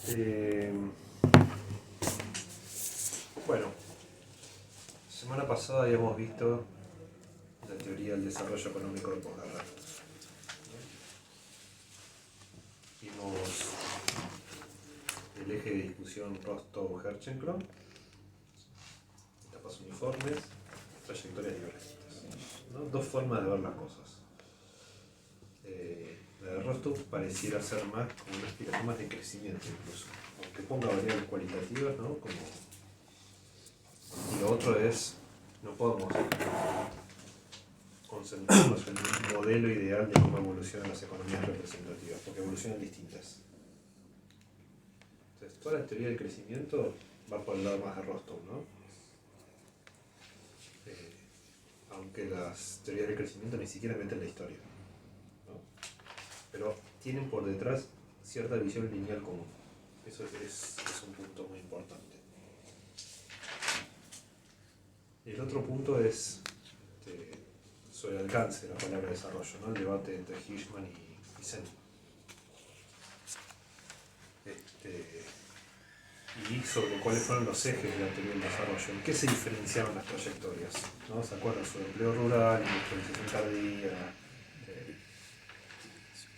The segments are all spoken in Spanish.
Eh, bueno, semana pasada habíamos visto la teoría del desarrollo económico de posguerra. Vimos el eje de discusión Rostov-Herchenkron, etapas uniformes, trayectorias divergentes, ¿no? Dos formas de ver las cosas. La de Rostov pareciera ser más como una explicación más de crecimiento incluso, aunque ponga variables cualitativas, ¿no? Y lo otro es, no podemos concentrarnos en un modelo ideal de cómo evolucionan las economías representativas, porque evolucionan distintas. Entonces, toda la teoría del crecimiento va por el lado más de Rostov, ¿no? Aunque las teorías del crecimiento ni siquiera meten la historia, ¿no? Pero tienen por detrás cierta visión lineal común. Eso es un punto muy importante. El otro punto es sobre el alcance de la palabra desarrollo, ¿no? El debate entre Hirschman y Sen. Y sobre cuáles fueron los ejes de la teoría del desarrollo, en qué se diferenciaron las trayectorias, ¿no? ¿Se acuerdan? Sobre empleo rural, industrialización tardía,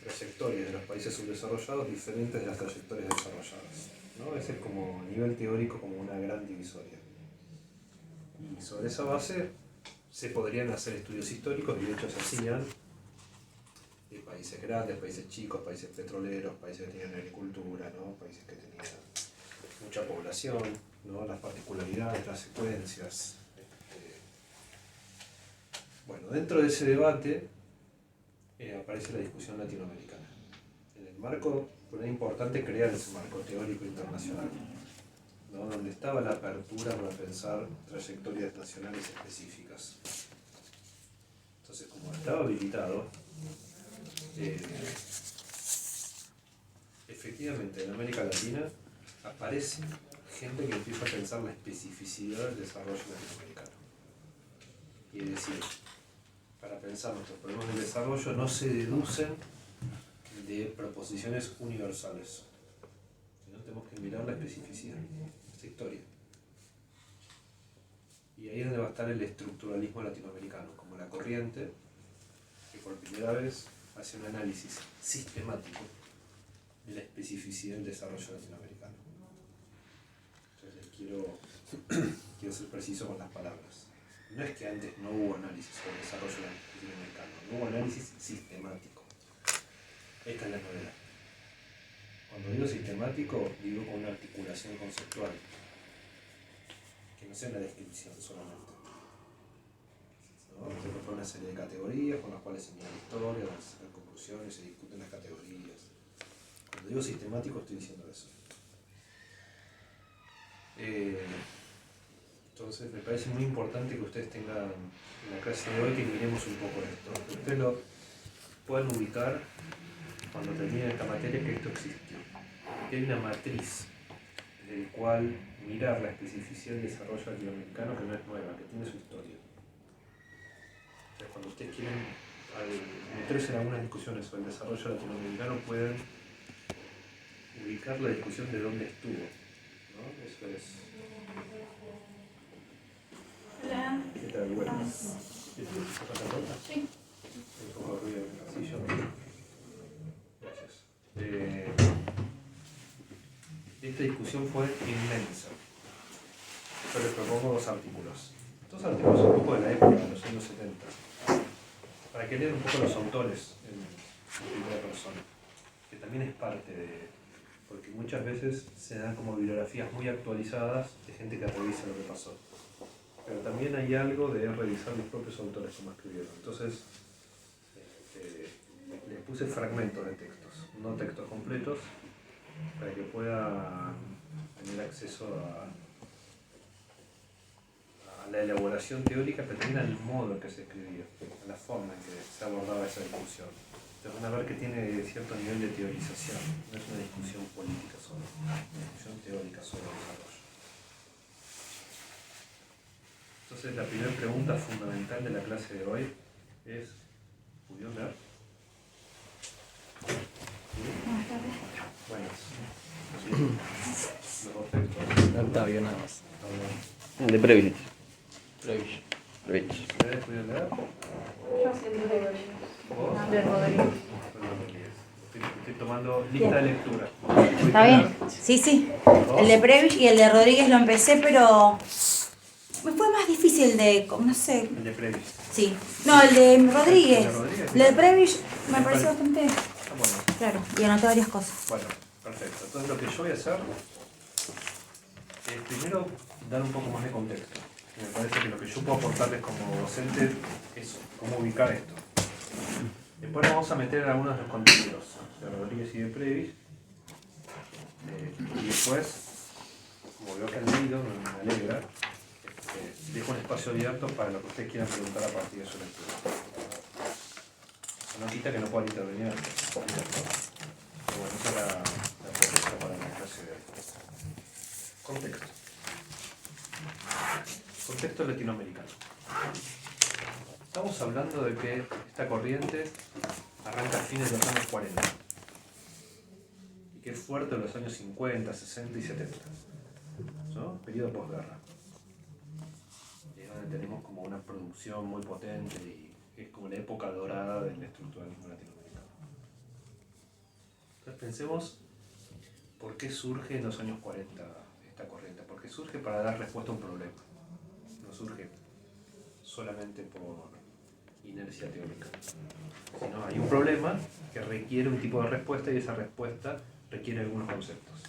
trayectorias de los países subdesarrollados diferentes de las trayectorias desarrolladas, ¿no? Ese es como a nivel teórico como una gran divisoria. Y sobre esa base se podrían hacer estudios históricos, y de hecho se hacían, de países grandes, países chicos, países petroleros, países que tenían agricultura, ¿no? Países que tenían mucha población, ¿no? Las particularidades, las secuencias. Bueno, dentro de ese debate aparece la discusión latinoamericana. En el marco, fue importante crear ese marco teórico internacional, ¿no? Donde estaba la apertura para pensar trayectorias nacionales específicas. Entonces, como estaba habilitado, efectivamente en América Latina aparece gente que empieza a pensar la especificidad del desarrollo latinoamericano. Y es decir, para pensar nuestros problemas del desarrollo no se deducen de proposiciones universales, sino tenemos que mirar la especificidad, esta historia. Y ahí es donde va a estar el estructuralismo latinoamericano, como la corriente que por primera vez hace un análisis sistemático de la especificidad del desarrollo latinoamericano. Entonces quiero ser preciso con las palabras. No es que antes no hubo análisis sobre el desarrollo latinoamericano, no hubo análisis sistemático. Esta es la novedad. Cuando digo sistemático, digo con una articulación conceptual, que no sea una descripción solamente, ¿no? Se propone una serie de categorías con las cuales se mira la historia, donde se sacan conclusiones, se discuten las categorías. Cuando digo sistemático estoy diciendo eso. Entonces me parece muy importante que ustedes tengan en la clase de hoy que miremos un poco esto, que ustedes lo puedan ubicar cuando terminen esta materia, que esto existió, que hay una matriz del cual mirar la especificidad del desarrollo latinoamericano que no es nueva, que tiene su historia. Entonces, cuando ustedes quieren meterse en algunas discusiones sobre el desarrollo latinoamericano, pueden ubicar la discusión de dónde estuvo, ¿no? Eso es. Hola. ¿Qué tal? Buenas. ¿Qué tal? ¿Estás la nota? Sí. Un poco de ruido en el pasillo. Gracias. Esta discusión fue inmensa. Yo les propongo dos artículos. Dos artículos un poco de la época, de los años 70, para que lean un poco los autores en primera persona, que también es parte de... porque muchas veces se dan como bibliografías muy actualizadas de gente que revisa lo que pasó. Pero también hay algo de revisar los propios autores como escribieron. Entonces, les puse fragmentos de textos, no textos completos, para que puedan tener acceso a la elaboración teórica, pero también al modo en que se escribía, a la forma en que se abordaba esa discusión. Entonces van a ver que tiene cierto nivel de teorización, no es una discusión política solo, es una discusión teórica sobre el desarrollo. Entonces la primera pregunta fundamental de la clase de hoy es, ¿pudieron ver? Buenas tardes. Buenas. Los dos textos. Octavio, nada más. El de Prebisch. Prevish. Prebisch. ¿Querés poder leer? Yo siempre de ¿Vos? Rodríguez. Rodríguez. Estoy tomando lista de lectura. ¿Está bien? Sí, sí. El de Prevish y el de Rodríguez lo empecé, pero me fue más difícil de, no sé, El de Previs. sí. No, el de Rodríguez. ¿El de Rodríguez? El de Prevish me pareció bastante, Ah, bueno. claro, y anoté varias cosas. Bueno, perfecto. Entonces lo que yo voy a hacer es primero dar un poco más de contexto. Me parece que lo que yo puedo aportarles como docente es cómo ubicar esto. Después nos vamos a meter en algunos de los contenidos de Rodríguez y de Previs. Y después, como veo que han leído, me alegra, dejo un espacio abierto para lo que ustedes quieran preguntar a partir de su lectura. Eso no quita que no puedan intervenir antes. Pero bueno, esa es la propuesta para la clase de hoy. Contexto. Contexto latinoamericano. Estamos hablando de que esta corriente arranca a fines de los años 40 y que es fuerte en los años 50, 60 y 70, ¿no? Periodo posguerra. Es donde tenemos como una producción muy potente y es como la época dorada del estructuralismo latinoamericano. Entonces pensemos por qué surge en los años 40 esta corriente, porque surge para dar respuesta a un problema, no surge solamente por inercia teórica, sino hay un problema que requiere un tipo de respuesta y esa respuesta requiere algunos conceptos.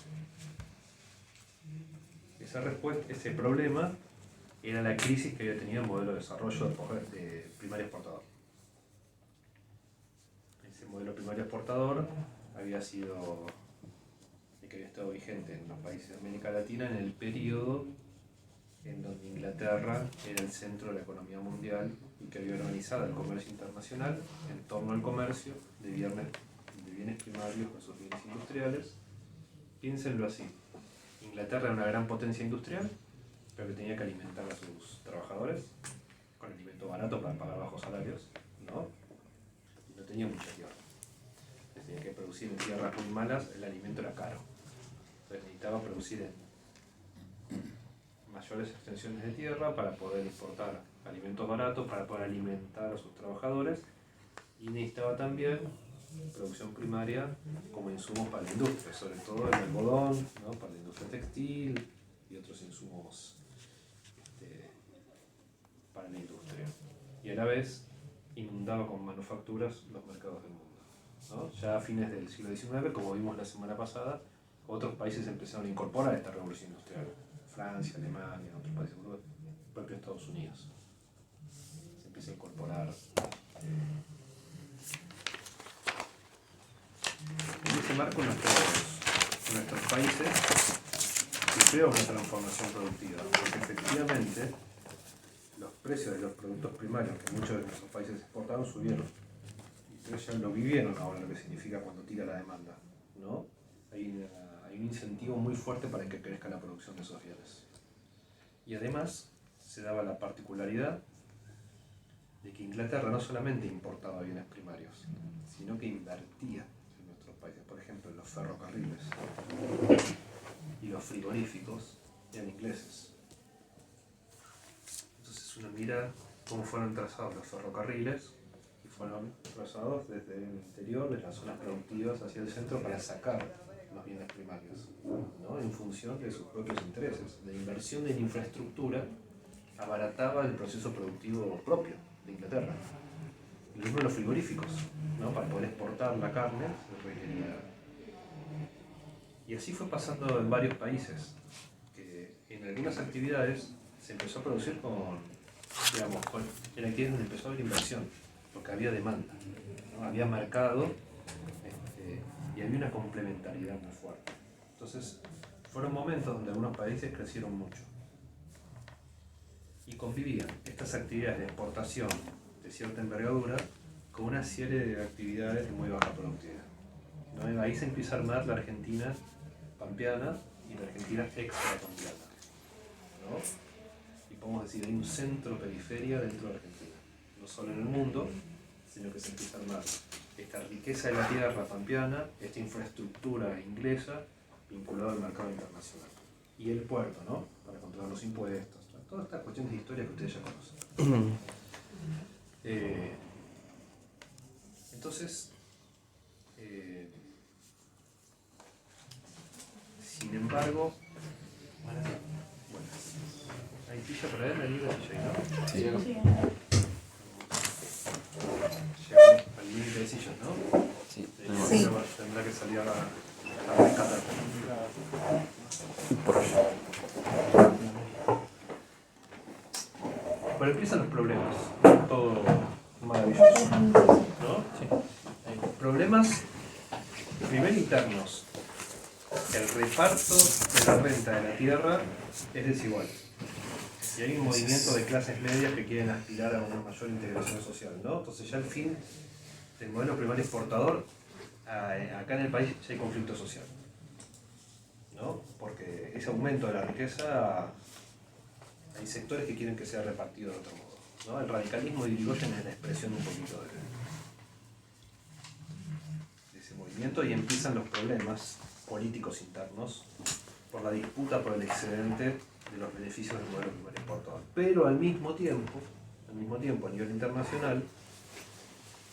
Esa respuesta, ese problema era la crisis que había tenido el modelo de desarrollo de primario exportador. Ese modelo primario exportador había sido que había estado vigente en los países de América Latina en el periodo en donde Inglaterra era el centro de la economía mundial y que había organizado el comercio internacional en torno al comercio de bienes primarios versus bienes industriales. Piénsenlo así: Inglaterra era una gran potencia industrial, pero que tenía que alimentar a sus trabajadores con alimento barato para pagar bajos salarios, ¿no? Y no tenía mucha tierra. Tenía que producir en tierras muy malas, el alimento era caro. Entonces necesitaba producir en mayores extensiones de tierra para poder exportar alimentos baratos, para poder alimentar a sus trabajadores, y necesitaba también producción primaria como insumos para la industria, sobre todo el algodón, ¿no? Para la industria textil y otros insumos para la industria. Y a la vez inundaba con manufacturas los mercados del mundo, ¿no? Ya a fines del siglo XIX, como vimos la semana pasada, otros países empezaron a incorporar esta revolución industrial. Francia, Alemania, otros países europeos, el propio Estados Unidos. Se empieza a incorporar. En ese marco nuestros países sufrieron una transformación productiva, porque efectivamente los precios de los productos primarios que muchos de nuestros países exportaban subieron. Y ustedes ya lo vivieron ahora lo que significa cuando tira la demanda, ¿no? Hay un incentivo muy fuerte para que crezca la producción de esos bienes. Y además se daba la particularidad de que Inglaterra no solamente importaba bienes primarios, sino que invertía en nuestros países. Por ejemplo, los ferrocarriles y los frigoríficos eran ingleses. Entonces uno mira cómo fueron trazados los ferrocarriles y fueron trazados desde el interior de las zonas productivas hacia el centro para sacar los bienes primarios, ¿no? En función de sus propios intereses. La inversión en infraestructura abarataba el proceso productivo propio de Inglaterra. Y lo mismo los frigoríficos, ¿no? Para poder exportar la carne se requería. Y así fue pasando en varios países, que en algunas actividades se empezó a producir en actividades donde empezó a haber inversión, porque había demanda, ¿no? Había mercado, y había una complementariedad muy fuerte. Entonces, fueron momentos donde algunos países crecieron mucho. Y convivían estas actividades de exportación de cierta envergadura con una serie de actividades de muy baja productividad, ¿no? Ahí se empieza a armar la Argentina pampeana y la Argentina extrapampeana, ¿no? Y podemos decir, hay un centro-periferia dentro de Argentina, no solo en el mundo, sino que se empieza a armar esta riqueza de la tierra pampeana, esta infraestructura inglesa vinculado al mercado internacional. Y el puerto, ¿no? Para controlar los impuestos. Todas estas cuestiones de historia que ustedes ya conocen. Entonces, sin embargo, bueno, ¿hay silla para él? ¿Hay una silla ahí, no? Sí. Llegamos al límite de sillas, ¿no? Sí. Sí. Tendrá que salir a rescatar. Por allá. Bueno, empiezan los problemas. Todo maravilloso, ¿no? Problemas, primero internos. El reparto de la renta de la tierra es desigual. Y hay un movimiento de clases medias que quieren aspirar a una mayor integración social, ¿no? Entonces ya al fin del modelo primario exportador, acá en el país ya hay conflicto social, ¿no? Porque ese aumento de la riqueza, hay sectores que quieren que sea repartido de otro modo, ¿no? El radicalismo de Irigoyen es la expresión un poquito de ese movimiento, y empiezan los problemas políticos internos por la disputa por el excedente de los beneficios del modelo primario exportador. Pero al mismo tiempo, a nivel internacional,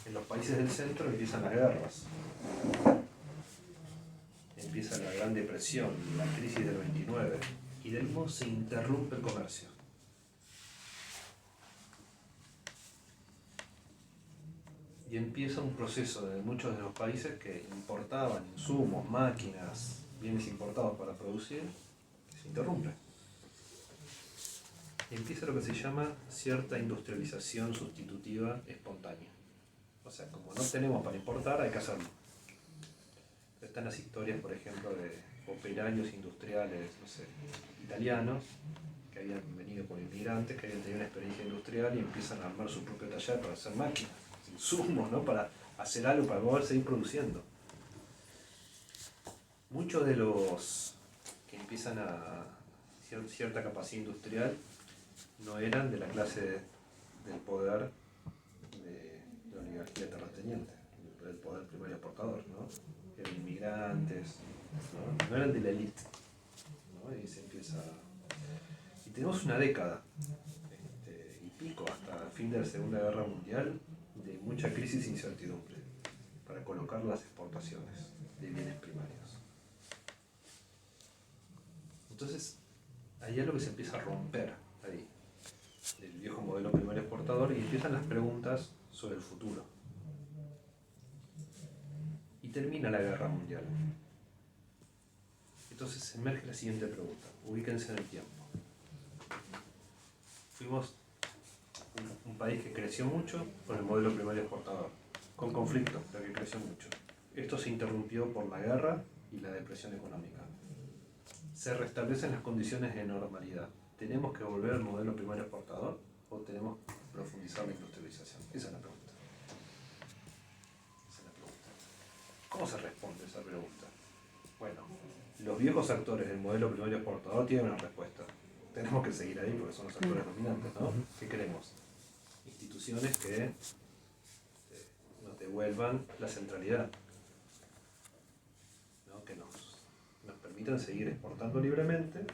en los países del centro empiezan las guerras. Empieza la Gran Depresión, la crisis del 29, y del mismo se interrumpe el comercio. Y empieza un proceso de muchos de los países que importaban insumos, máquinas, bienes importados para producir, que se interrumpe. Y empieza lo que se llama cierta industrialización sustitutiva espontánea. O sea, como no tenemos para importar, hay que hacerlo. Están las historias, por ejemplo, de operarios industriales, no sé, italianos, que habían venido con inmigrantes, que habían tenido una experiencia industrial y empiezan a armar su propio taller para hacer máquinas, insumos, ¿no? Para hacer algo, para poder seguir produciendo. Muchos de los que empiezan a cierta capacidad industrial no eran de la clase del poder de la oligarquía terrateniente, del poder primario exportador, ¿no? Eran inmigrantes, no eran de la élite, ¿no? Y se empieza. Y tenemos una década y pico hasta el fin de la Segunda Guerra Mundial de mucha crisis e incertidumbre para colocar las exportaciones de bienes primarios. Entonces, hay algo que se empieza a romper ahí, del viejo modelo primario exportador, y empiezan las preguntas sobre el futuro. Y termina la Guerra Mundial. Entonces emerge la siguiente pregunta, ubíquense en el tiempo. Fuimos un país que creció mucho con el modelo primario exportador, con conflictos, pero que creció mucho. Esto se interrumpió por la guerra y la depresión económica. Se restablecen las condiciones de normalidad. ¿Tenemos que volver al modelo primario exportador o tenemos que profundizar la industrialización? Esa es la pregunta. ¿Cómo se responde esa pregunta? Bueno, los viejos actores del modelo primario exportador tienen una respuesta. Tenemos que seguir ahí porque son los actores dominantes, ¿no? ¿Qué queremos? Instituciones que nos devuelvan la centralidad, ¿no? Que nos permitan seguir exportando libremente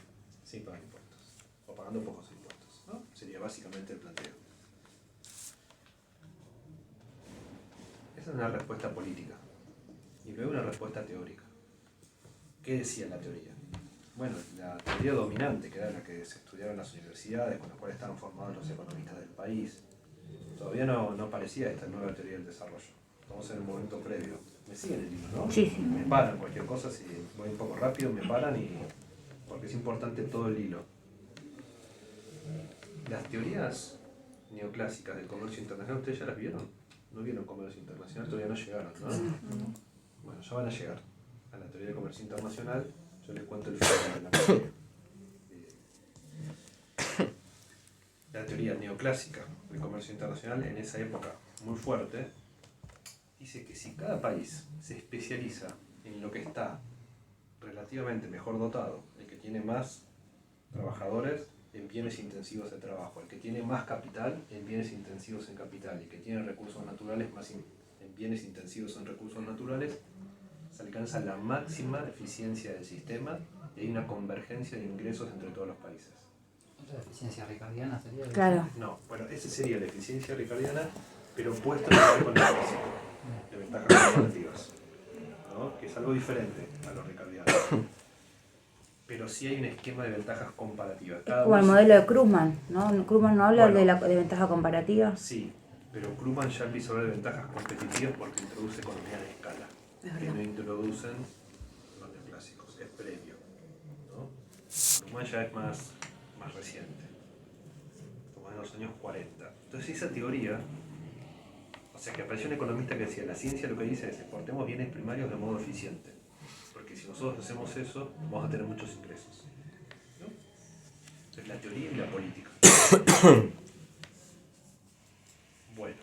sin pagar impuestos, o pagando pocos impuestos, ¿no? Sería básicamente el planteo. Esa es una respuesta política. Y luego una respuesta teórica. ¿Qué decía la teoría? Bueno, la teoría dominante, que era la que se estudiaba en las universidades, con la cual estaban formados los economistas del país, todavía no aparecía esta nueva teoría del desarrollo. Estamos en el momento previo. ¿Me siguen el libro, no? Sí, sí. Me paran cualquier cosa, si voy un poco rápido, me paran, porque es importante todo el hilo. Las teorías neoclásicas del comercio internacional, ¿ustedes ya las vieron? ¿No vieron comercio internacional? Todavía no llegaron, ¿no? Bueno, ya van a llegar a la teoría de comercio internacional. Yo les cuento el final de la materia. La teoría neoclásica del comercio internacional, en esa época muy fuerte, dice que si cada país se especializa en lo que está relativamente mejor dotado, el que tiene más trabajadores en bienes intensivos de trabajo, el que tiene más capital en bienes intensivos en capital, y el que tiene recursos naturales más en bienes intensivos en recursos naturales, se alcanza la máxima eficiencia del sistema y hay una convergencia de ingresos entre todos los países. ¿La eficiencia ricardiana sería? Claro. No, bueno, esa sería la eficiencia ricardiana, pero puesto en el con el precio, de ventajas comparativas, ¿no? Que es algo diferente a lo ricardiano. Pero sí hay un esquema de ventajas comparativas. Como el modelo de Krugman, ¿no? Krugman no habla Bueno, de ventaja comparativa. Sí, pero Krugman ya empieza a hablar de ventajas competitivas porque introduce economías de escala, que no introducen los neoclásicos, es previo, ¿no? Krugman ya es más reciente, como en los años 40. Entonces esa teoría, o sea que apareció un economista que decía, la ciencia lo que dice es exportemos bienes primarios de modo eficiente, porque si nosotros hacemos eso, vamos a tener muchos ingresos, ¿no? Entonces la teoría y la política. Bueno,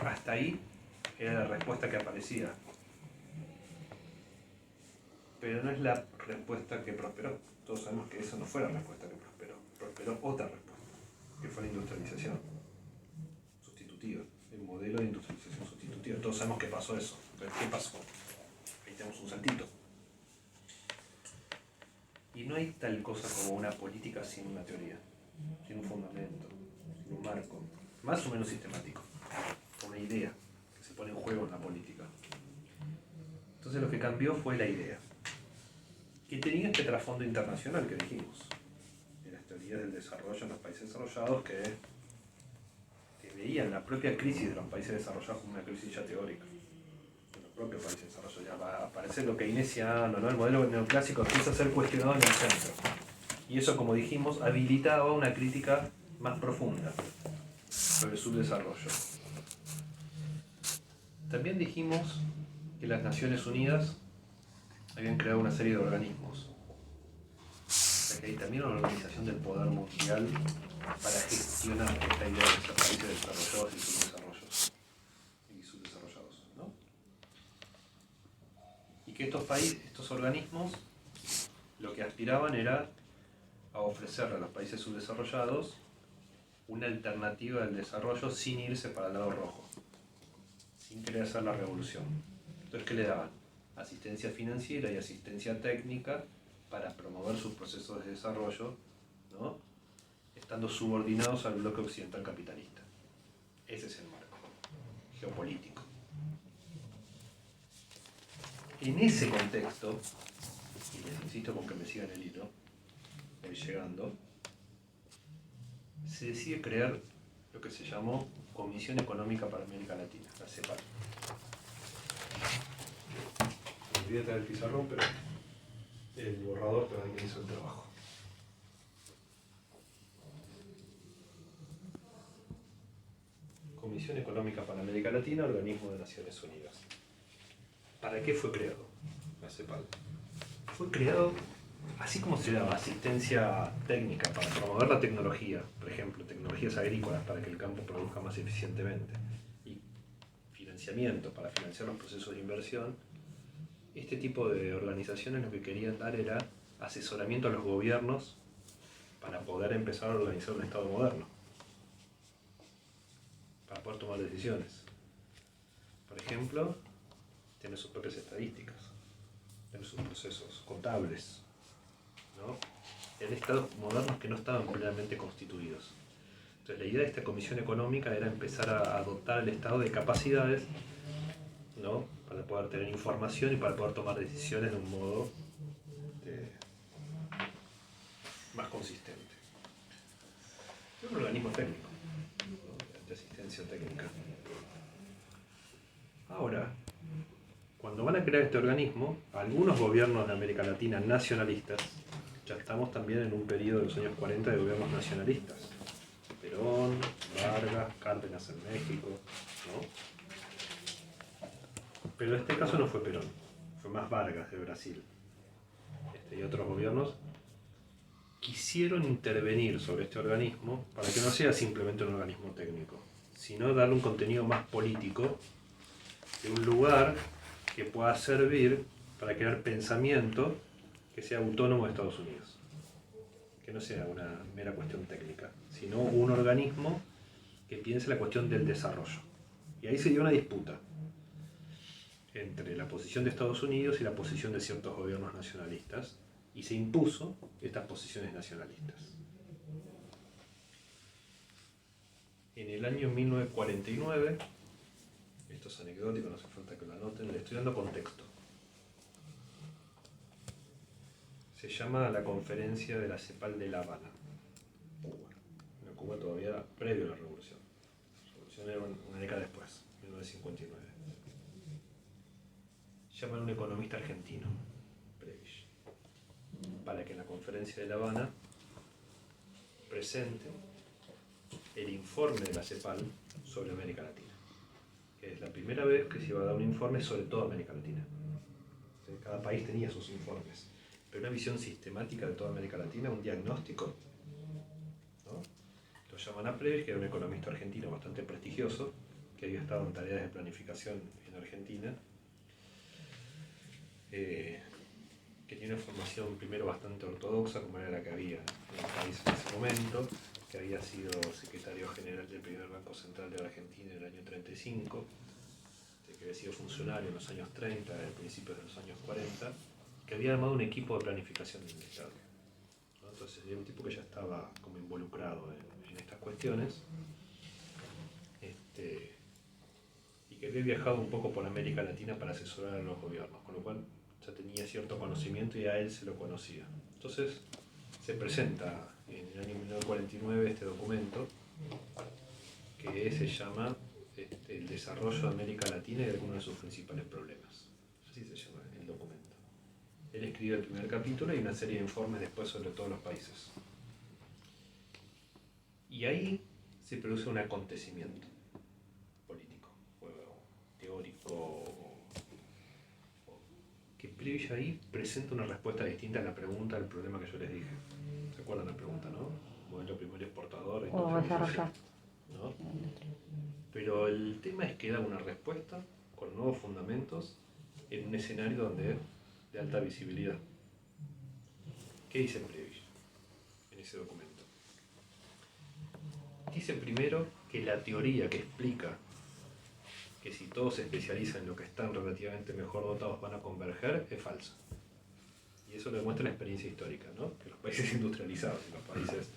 hasta ahí era la respuesta que aparecía. Pero no es la respuesta que prosperó. Todos sabemos que esa no fue la respuesta que prosperó. Prosperó otra respuesta, que fue la industrialización sustitutiva, el modelo de industrialización sustitutiva. Todos sabemos que pasó eso. Entonces, ¿qué pasó? Ahí tenemos un saltito. Y no hay tal cosa como una política sin una teoría, sin un fundamento, sin un marco, más o menos sistemático, una idea que se pone en juego en la política. Entonces lo que cambió fue la idea, que tenía este trasfondo internacional que dijimos, de las teorías del desarrollo en los países desarrollados que veían la propia crisis de los países desarrollados como una crisis ya teórica. Los propios países desarrollados ya va a aparecer lo keynesiano, ¿no? El modelo neoclásico empieza a ser cuestionado en el centro. Y eso, como dijimos, habilitaba una crítica más profunda sobre el subdesarrollo. También dijimos que las Naciones Unidas habían creado una serie de organismos. O sea que hay también una organización del poder mundial para gestionar esta idea de los países desarrollados y subdesarrollados, ¿no? Y que estos organismos lo que aspiraban era a ofrecerle a los países subdesarrollados una alternativa al desarrollo sin irse para el lado rojo, sin querer hacer la revolución. Entonces, ¿qué le daban? Asistencia financiera y asistencia técnica para promover sus procesos de desarrollo, ¿no? Estando subordinados al bloque occidental capitalista. Ese es el marco geopolítico. En ese contexto, y les insisto con que me sigan el hilo, voy llegando, se decide crear lo que se llamó Comisión Económica para América Latina, la CEPAL. Me olvidé de traer el pizarrón, pero el borrador todavía hizo el trabajo. Comisión Económica para América Latina, organismo de Naciones Unidas. ¿Para qué fue creado la CEPAL? Fue creado, así como se daba asistencia técnica para promover la tecnología, por ejemplo, tecnologías agrícolas para que el campo produzca más eficientemente, y financiamiento para financiar los procesos de inversión, este tipo de organizaciones lo que querían dar era asesoramiento a los gobiernos para poder empezar a organizar un Estado moderno, para poder tomar decisiones. Por ejemplo, tener sus propias estadísticas, tener sus procesos contables, ¿no? En estados modernos que no estaban plenamente constituidos. Entonces la idea de esta comisión económica era empezar a dotar al Estado de capacidades, ¿no? Para poder tener información y para poder tomar decisiones de un modo más consistente. Es un organismo técnico, ¿no? De asistencia técnica. Ahora, cuando van a crear este organismo, algunos gobiernos de América Latina nacionalistas, ya estamos también en un periodo de los años 40 de gobiernos nacionalistas, Perón, Vargas, Cárdenas en México, ¿no? Pero en este caso no fue Perón, fue más Vargas de Brasil. Y otros gobiernos quisieron intervenir sobre este organismo para que no sea simplemente un organismo técnico, sino darle un contenido más político, de un lugar que pueda servir para crear pensamiento que sea autónomo de Estados Unidos, que no sea una mera cuestión técnica, sino un organismo que piense la cuestión del desarrollo. Y ahí se dio una disputa. entre la posición de Estados Unidos y la posición de ciertos gobiernos nacionalistas, y se impuso estas posiciones nacionalistas. En el año 1949, esto es anecdótico, no hace falta que lo anoten, le estoy dando contexto. Se llama la Conferencia de la CEPAL de La Habana, Cuba. En Cuba todavía previo a la Revolución. La Revolución era una década después, 1959. Llaman a un economista argentino, Prebisch, para que en la Conferencia de La Habana presente el informe de la CEPAL sobre América Latina. Que es la primera vez que se iba a dar un informe sobre toda América Latina. Cada país tenía sus informes, pero una visión sistemática de toda América Latina, un diagnóstico, ¿no? Lo llaman a Prebisch, que era un economista argentino bastante prestigioso, que había estado en tareas de planificación en Argentina, que tiene una formación primero bastante ortodoxa, como era la que había en el país en ese momento, que había sido secretario general del primer Banco Central de la Argentina en el año 35, que había sido funcionario en los años 30, a principios de los años 40, que había armado un equipo de planificación del Estado, ¿no? Entonces era un tipo que ya estaba como involucrado en estas cuestiones, y que había viajado un poco por América Latina para asesorar a los gobiernos, con lo cual ya tenía cierto conocimiento y a él se lo conocía. Entonces se presenta en el año 1949 este documento que se llama El desarrollo de América Latina y algunos de sus principales problemas. Así se llama el documento. Él escribió el primer capítulo y una serie de informes después sobre todos los países. Y ahí se produce un acontecimiento político, teórico, que Prebisch ahí presenta una respuesta distinta a la pregunta, al problema que yo les dije. ¿Se acuerdan la pregunta, no? Modelo primario exportador. O desarrollar. ¿No? Pero el tema es que da una respuesta con nuevos fundamentos en un escenario donde de alta visibilidad. ¿Qué dice Prebisch en ese documento? Dice primero que la teoría que explica que si todos se especializan en lo que están relativamente mejor dotados van a converger es falsa. Y eso lo demuestra la experiencia histórica, ¿no? Que los países industrializados y los países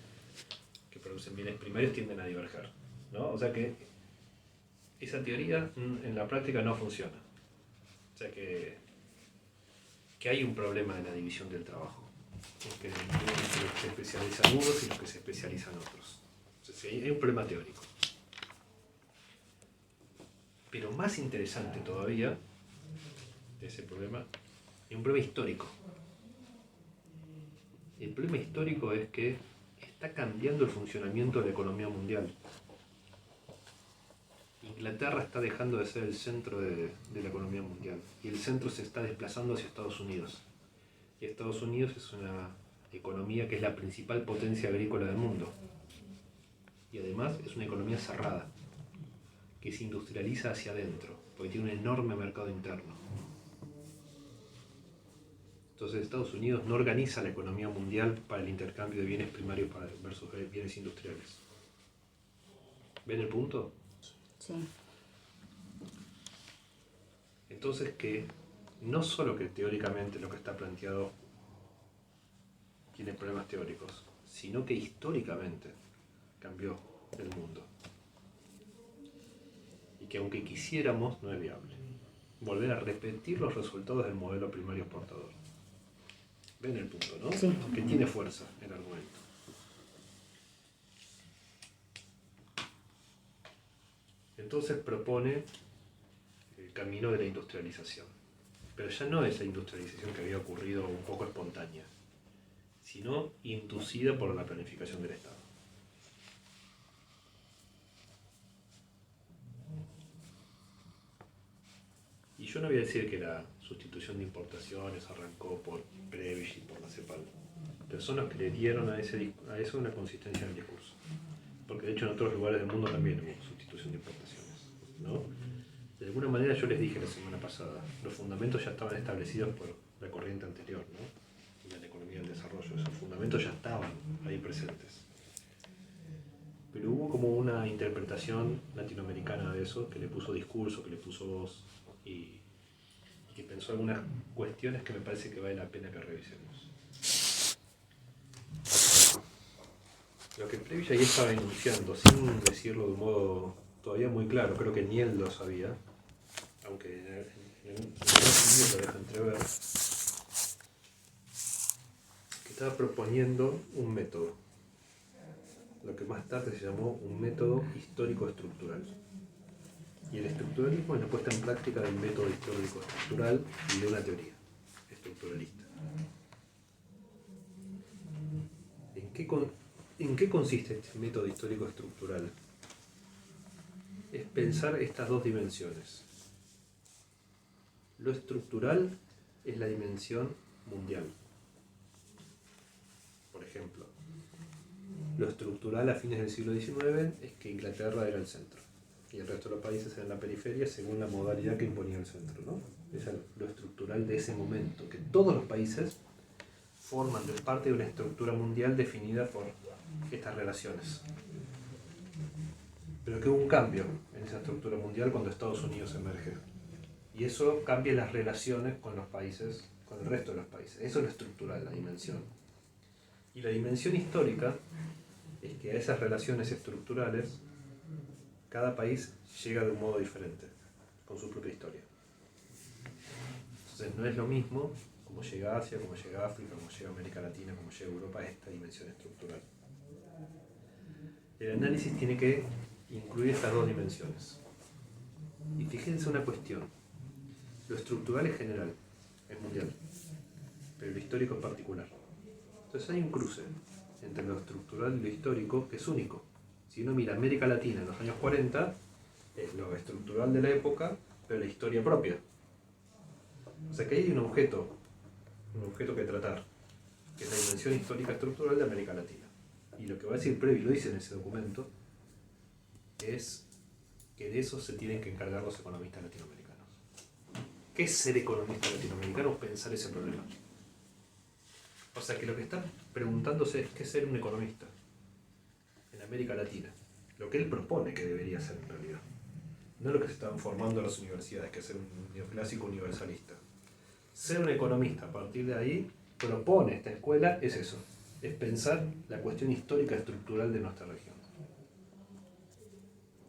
que producen bienes primarios tienden a diverger, ¿no? O sea que esa teoría en la práctica no funciona. O sea que hay un problema en la división del trabajo, entre los que se especializan unos y los que se especializan otros. Entonces hay un problema teórico. Pero más interesante todavía de ese problema es un problema histórico. El problema histórico es que está cambiando el funcionamiento de la economía mundial. Inglaterra está dejando de ser el centro de la economía mundial y el centro se está desplazando hacia Estados Unidos. Y Estados Unidos es una economía que es la principal potencia agrícola del mundo. Y además es una economía cerrada, que se industrializa hacia adentro, porque tiene un enorme mercado interno. Entonces Estados Unidos no organiza la economía mundial para el intercambio de bienes primarios versus bienes industriales. ¿Ven el punto? Sí. Entonces que no solo que teóricamente lo que está planteado tiene problemas teóricos, sino que históricamente cambió el mundo. Y que aunque quisiéramos, no es viable. Volver a repetir los resultados del modelo primario exportador. ¿Ven el punto, no? Sí. Que tiene fuerza el argumento. Entonces propone el camino de la industrialización. Pero ya no es la industrialización que había ocurrido un poco espontánea, sino inducida por la planificación del Estado. Y yo no voy a decir que la sustitución de importaciones arrancó por Prebisch y por la CEPAL, pero son los que le dieron a eso una consistencia en el discurso. Porque de hecho en otros lugares del mundo también hubo sustitución de importaciones, ¿no? De alguna manera yo les dije la semana pasada, los fundamentos ya estaban establecidos por la corriente anterior, ¿no? De la economía del desarrollo, esos fundamentos ya estaban ahí presentes. Pero hubo como una interpretación latinoamericana de eso, que le puso discurso, que le puso voz, y que pensó algunas cuestiones que me parece que vale la pena que revisemos. Lo que Prebisch ahí estaba enunciando, sin decirlo de un modo todavía muy claro, creo que ni él lo sabía, aunque en un sentido lo deja entrever, que estaba proponiendo un método, lo que más tarde se llamó un método histórico-estructural. Y el estructuralismo es la puesta en práctica del método histórico-estructural y de una teoría estructuralista. ¿En qué consiste este método histórico-estructural? Es pensar estas dos dimensiones. Lo estructural es la dimensión mundial. Por ejemplo, lo estructural a fines del siglo XIX es que Inglaterra era el centro y el resto de los países eran la periferia según la modalidad que imponía el centro, ¿no? Eso es lo estructural de ese momento, que todos los países forman parte de una estructura mundial definida por estas relaciones. Pero que hubo un cambio en esa estructura mundial cuando Estados Unidos emerge. Y eso cambia las relaciones con los países, con el resto de los países. Eso es lo estructural, la dimensión. Y la dimensión histórica es que a esas relaciones estructurales cada país llega de un modo diferente, con su propia historia. Entonces no es lo mismo como llega a Asia, como llega a África, como llega a América Latina, como llega a Europa, esta dimensión estructural. El análisis tiene que incluir estas dos dimensiones. Y fíjense una cuestión. Lo estructural es general, es mundial, pero lo histórico es particular. Entonces hay un cruce entre lo estructural y lo histórico que es único. Si uno mira América Latina en los años 40, es lo estructural de la época, pero la historia propia. O sea que ahí hay un objeto que tratar, que es la dimensión histórica estructural de América Latina. Y lo que va a decir Prebisch, lo dice en ese documento, es que de eso se tienen que encargar los economistas latinoamericanos. ¿Qué es ser economista latinoamericano? Pensar ese problema. O sea que lo que están preguntándose es qué es ser un economista en América Latina. Lo que él propone que debería ser en realidad. No lo que se están formando en las universidades, que es ser un neoclásico universalista. Ser un economista a partir de ahí, propone esta escuela, es eso. Es pensar la cuestión histórica estructural de nuestra región.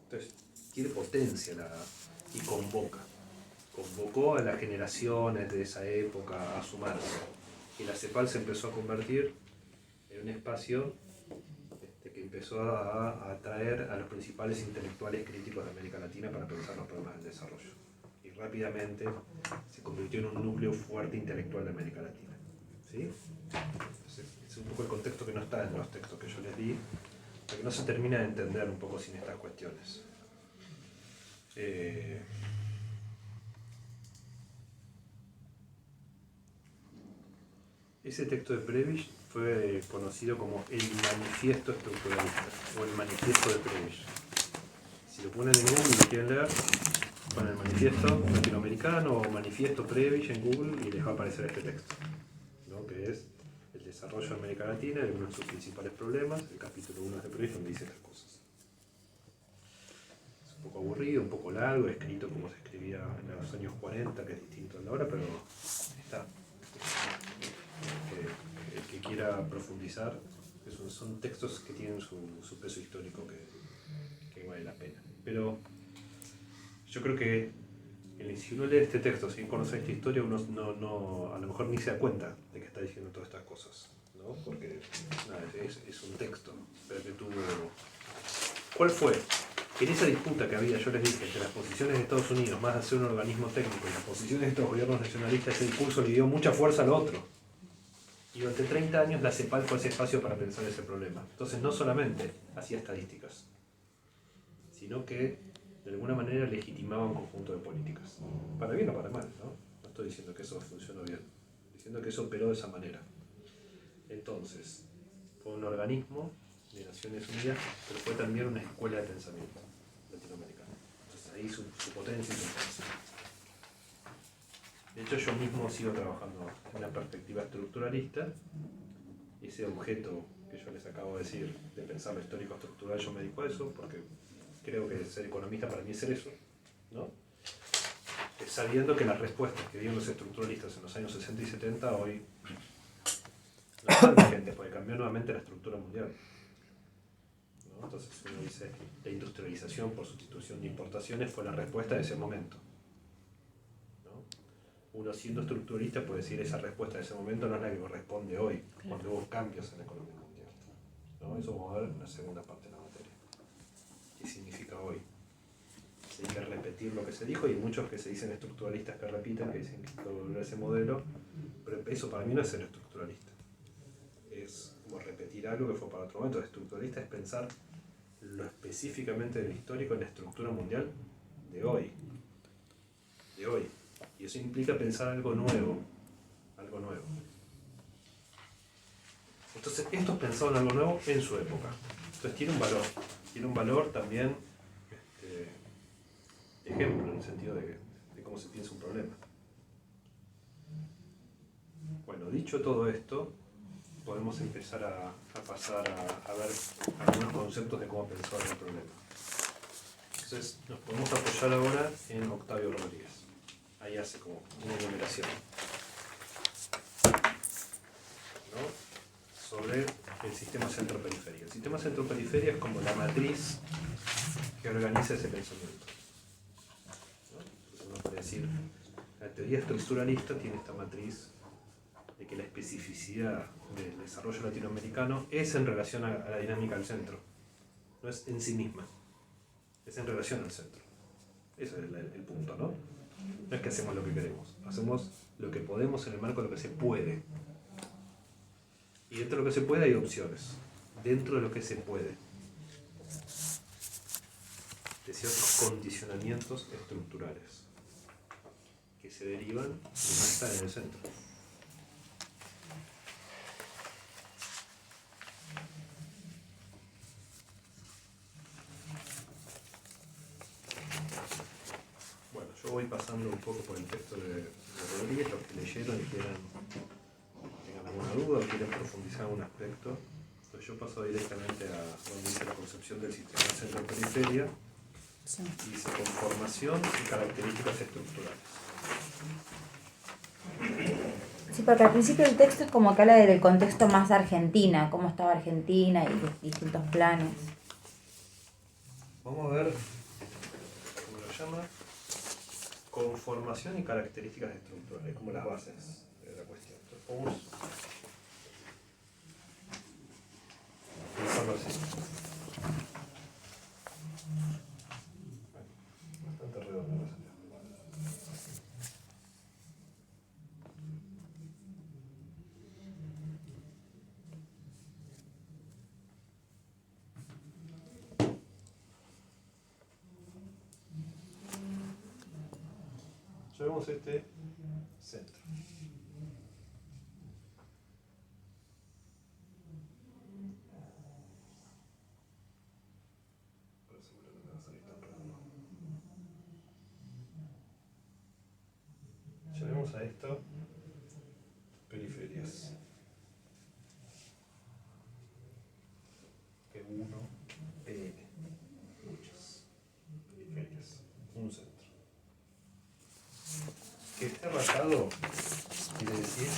Entonces, tiene potencia y convoca. Convocó a las generaciones de esa época a sumarse. Y la CEPAL se empezó a convertir en un espacio que empezó a atraer a los principales intelectuales críticos de América Latina para pensar los problemas del desarrollo. Y rápidamente se convirtió en un núcleo fuerte intelectual de América Latina. ¿Sí? Entonces, es un poco el contexto que no está en los textos que yo les di, porque no se termina de entender un poco sin estas cuestiones. Ese texto de Prebisch fue conocido como el manifiesto estructuralista o el manifiesto de Prebisch. Si lo ponen en Google y lo quieren leer, ponen el manifiesto latinoamericano o manifiesto Prebisch en Google y les va a aparecer este texto, ¿no? Que es el desarrollo de América Latina y uno de sus principales problemas. El capítulo 1 de Prebisch donde dice estas cosas. Es un poco aburrido, un poco largo, escrito como se escribía en los años 40, que es distinto a la hora, pero está. El que quiera profundizar, son textos que tienen su peso histórico que vale la pena. Pero yo creo que si uno lee este texto sin conocer esta historia, uno no, a lo mejor ni se da cuenta de que está diciendo todas estas cosas, ¿no? Porque nada, es un texto, pero que tuvo... ¿Cuál fue? En esa disputa que había, yo les dije, entre las posiciones de Estados Unidos, más de ser un organismo técnico, y las posiciones de estos gobiernos nacionalistas, ese discurso le dio mucha fuerza al otro. Y durante 30 años la CEPAL fue ese espacio para pensar ese problema. Entonces no solamente hacía estadísticas, sino que de alguna manera legitimaba un conjunto de políticas. Para bien o para mal, ¿no? No estoy diciendo que eso funcionó bien, estoy diciendo que eso operó de esa manera. Entonces, fue un organismo de Naciones Unidas, pero fue también una escuela de pensamiento latinoamericana. Entonces ahí su potencia y su fuerza. De hecho, yo mismo sigo trabajando en una perspectiva estructuralista. Ese objeto que yo les acabo de decir, de pensar lo histórico estructural, yo me dedico a eso, porque creo que ser economista para mí es ser eso, ¿no? Es sabiendo que las respuestas que dieron los estructuralistas en los años 60 y 70 hoy no están vigentes, porque cambió nuevamente la estructura mundial. ¿No? Entonces uno dice, la industrialización por sustitución de importaciones fue la respuesta de ese momento. ¿No? Uno siendo estructuralista puede decir, esa respuesta de ese momento no es la que corresponde hoy, cuando hubo cambios en la economía mundial. ¿No? Eso vamos a ver en la segunda parte de la materia. ¿Qué significa hoy? Hay que repetir lo que se dijo, y hay muchos que se dicen estructuralistas que repiten, que dicen que hay que volver a ese modelo, pero eso para mí no es ser estructuralista. Es como repetir algo que fue para otro momento. Estructuralista es pensar lo específicamente del histórico en la estructura mundial de hoy. De hoy. Y eso implica pensar algo nuevo. Algo nuevo. Entonces, estos pensaron algo nuevo en su época. Entonces tiene un valor. Tiene un valor también, ejemplo, en el sentido de cómo se piensa un problema. Bueno, dicho todo esto, podemos empezar a pasar a ver algunos conceptos de cómo pensar el problema. Entonces, nos podemos apoyar ahora en Octavio Rodríguez. Ahí hace como una enumeración, ¿no? Sobre el sistema centro-periferia. El sistema centro-periferia es como la matriz que organiza ese pensamiento. ¿No? Entonces uno puede decir, la teoría estructuralista tiene esta matriz de que la especificidad del desarrollo latinoamericano es en relación a la dinámica del centro. No es en sí misma, es en relación al centro. Ese es el punto, ¿no? No es que hacemos lo que queremos, hacemos lo que podemos en el marco de lo que se puede. Y dentro de lo que se puede hay opciones. Dentro de lo que se puede. De ciertos condicionamientos estructurales que se derivan de no estar en el centro. Bueno, yo voy pasando un poco por el texto de Rodríguez, los que leyeron y tengan alguna duda o quieren profundizar en algún aspecto. Pues yo paso directamente a donde dice la concepción del sistema centro-periferia. Sí. Y dice conformación y características estructurales. Sí, porque al principio el texto es como que habla del contexto más de Argentina, cómo estaba Argentina y los distintos planes. Vamos a ver, ¿cómo lo llama? Conformación y características estructurales, como las bases de la cuestión. Entonces vamos a pensarlo así. Bastante redondo la salida. Llevemos este centro. Pero seguro que no va a salir tan redondo. Llevemos a esto periferias. P1, PN. Muchas periferias. Un centro. Que esté rayado quiere decir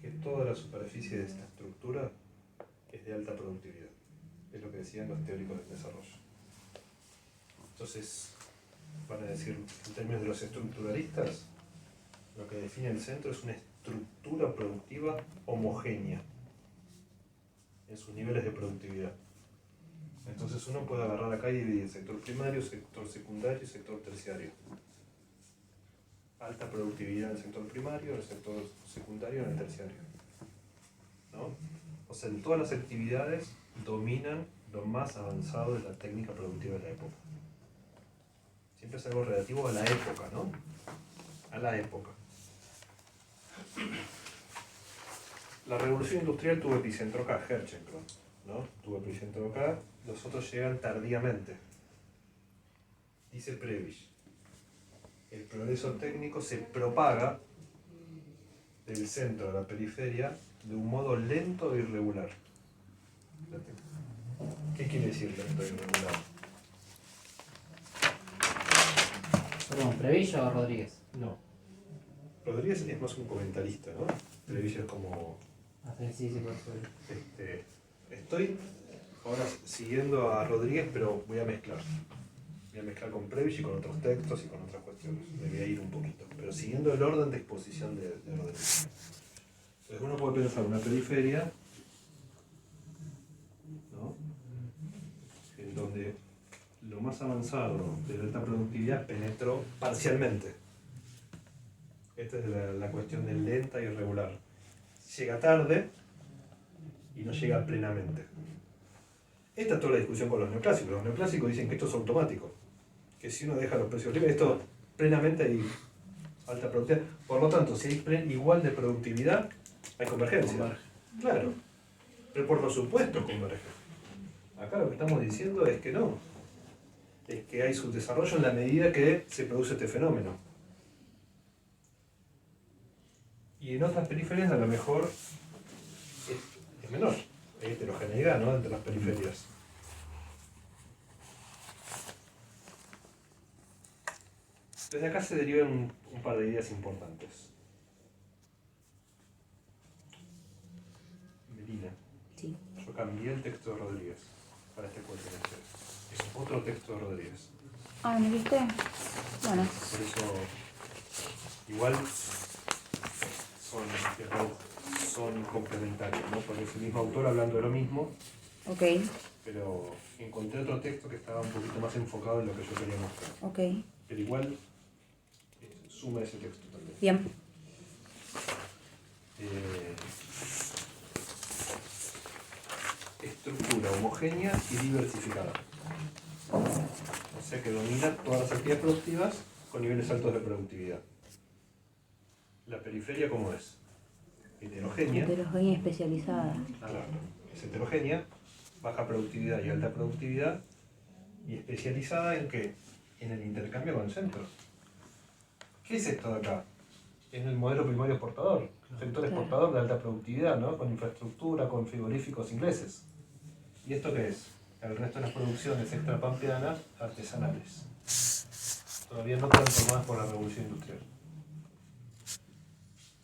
que toda la superficie de esta estructura es de alta productividad. Es lo que decían los teóricos del desarrollo. Entonces, van a decir, en términos de los estructuralistas, lo que define el centro es una estructura productiva homogénea en sus niveles de productividad. Entonces uno puede agarrar acá y dividir sector primario, sector secundario y sector terciario. Alta productividad en el sector primario, en el sector secundario y en el terciario. ¿No? O sea, en todas las actividades dominan lo más avanzado de la técnica productiva de la época. Siempre es algo relativo a la época, ¿no? A la época. La revolución industrial tuvo epicentro acá, Herzenkrone, ¿no? Tuvo epicentro acá, los otros llegan tardíamente. Dice Prebisch, el progreso técnico se propaga del centro a la periferia de un modo lento e irregular. ¿Qué quiere decir lento e irregular? Perdón, ¿Previllo o Rodríguez? No. Rodríguez es más un comentarista, ¿no? Treviño es como... Sí, por eso. Estoy ahora siguiendo a Rodríguez, pero voy a mezclar. Voy a mezclar con Prebisch y con otros textos y con otras cuestiones. Me voy a ir un poquito, pero siguiendo el orden de exposición de Rodríguez. Entonces uno puede pensar una periferia, ¿no? En donde lo más avanzado de alta productividad penetró parcialmente. Esta es la cuestión de lenta y irregular. Llega tarde y no llega plenamente. Esta es toda la discusión con los neoclásicos. Los neoclásicos dicen que esto es automático, que si uno deja los precios libres, esto plenamente hay alta productividad. Por lo tanto, si hay igual de productividad, hay convergencia. Claro, pero por los supuestos converge. Acá lo que estamos diciendo es que no. Es que hay subdesarrollo en la medida que se produce este fenómeno. Y en otras periferias a lo mejor es menor. Hay heterogeneidad, ¿no?, entre las periferias. Desde acá se derivan un par de ideas importantes. Melina, Sí. yo cambié el texto de Rodríguez para este cuatrimestre. Es otro texto de Rodríguez. Ah, ¿me viste? Bueno. Por eso, igual son complementarios, ¿no? Porque es el mismo autor hablando de lo mismo, Ok, pero encontré otro texto que estaba un poquito más enfocado en lo que yo quería mostrar. ok. Pero igual suma ese texto también. Bien. Estructura homogénea y diversificada. O sea que domina todas las actividades productivas con niveles altos de productividad. La periferia, ¿cómo es? Heterogénea. Heterogénea especializada. Claro, es heterogénea, baja productividad y alta productividad, y especializada en qué? En el intercambio con el centro. ¿Qué es esto de acá? Es el modelo primario exportador, sector exportador de alta productividad, ¿no? Con infraestructura, con frigoríficos ingleses. ¿Y esto qué es? El resto de las producciones extrapampeanas artesanales. Todavía no transformadas por la revolución industrial.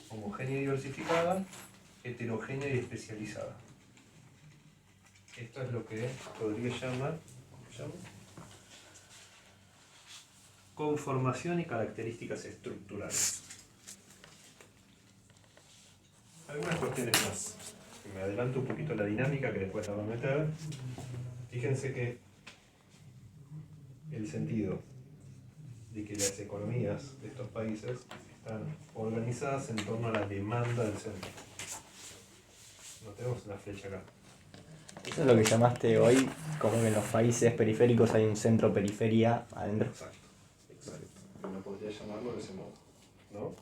Homogénea y diversificada, heterogénea y especializada. Esto es lo que Rodríguez llama conformación y características estructurales. Algunas cuestiones más. Me adelanto un poquito la dinámica que después la voy a meter. Fíjense que el sentido de que las economías de estos países están organizadas en torno a la demanda del centro. No tenemos una flecha acá. Eso es lo que llamaste hoy, como que en los países periféricos hay un centro-periferia adentro. Exacto. Uno podría llamarlo de ese modo, ¿no?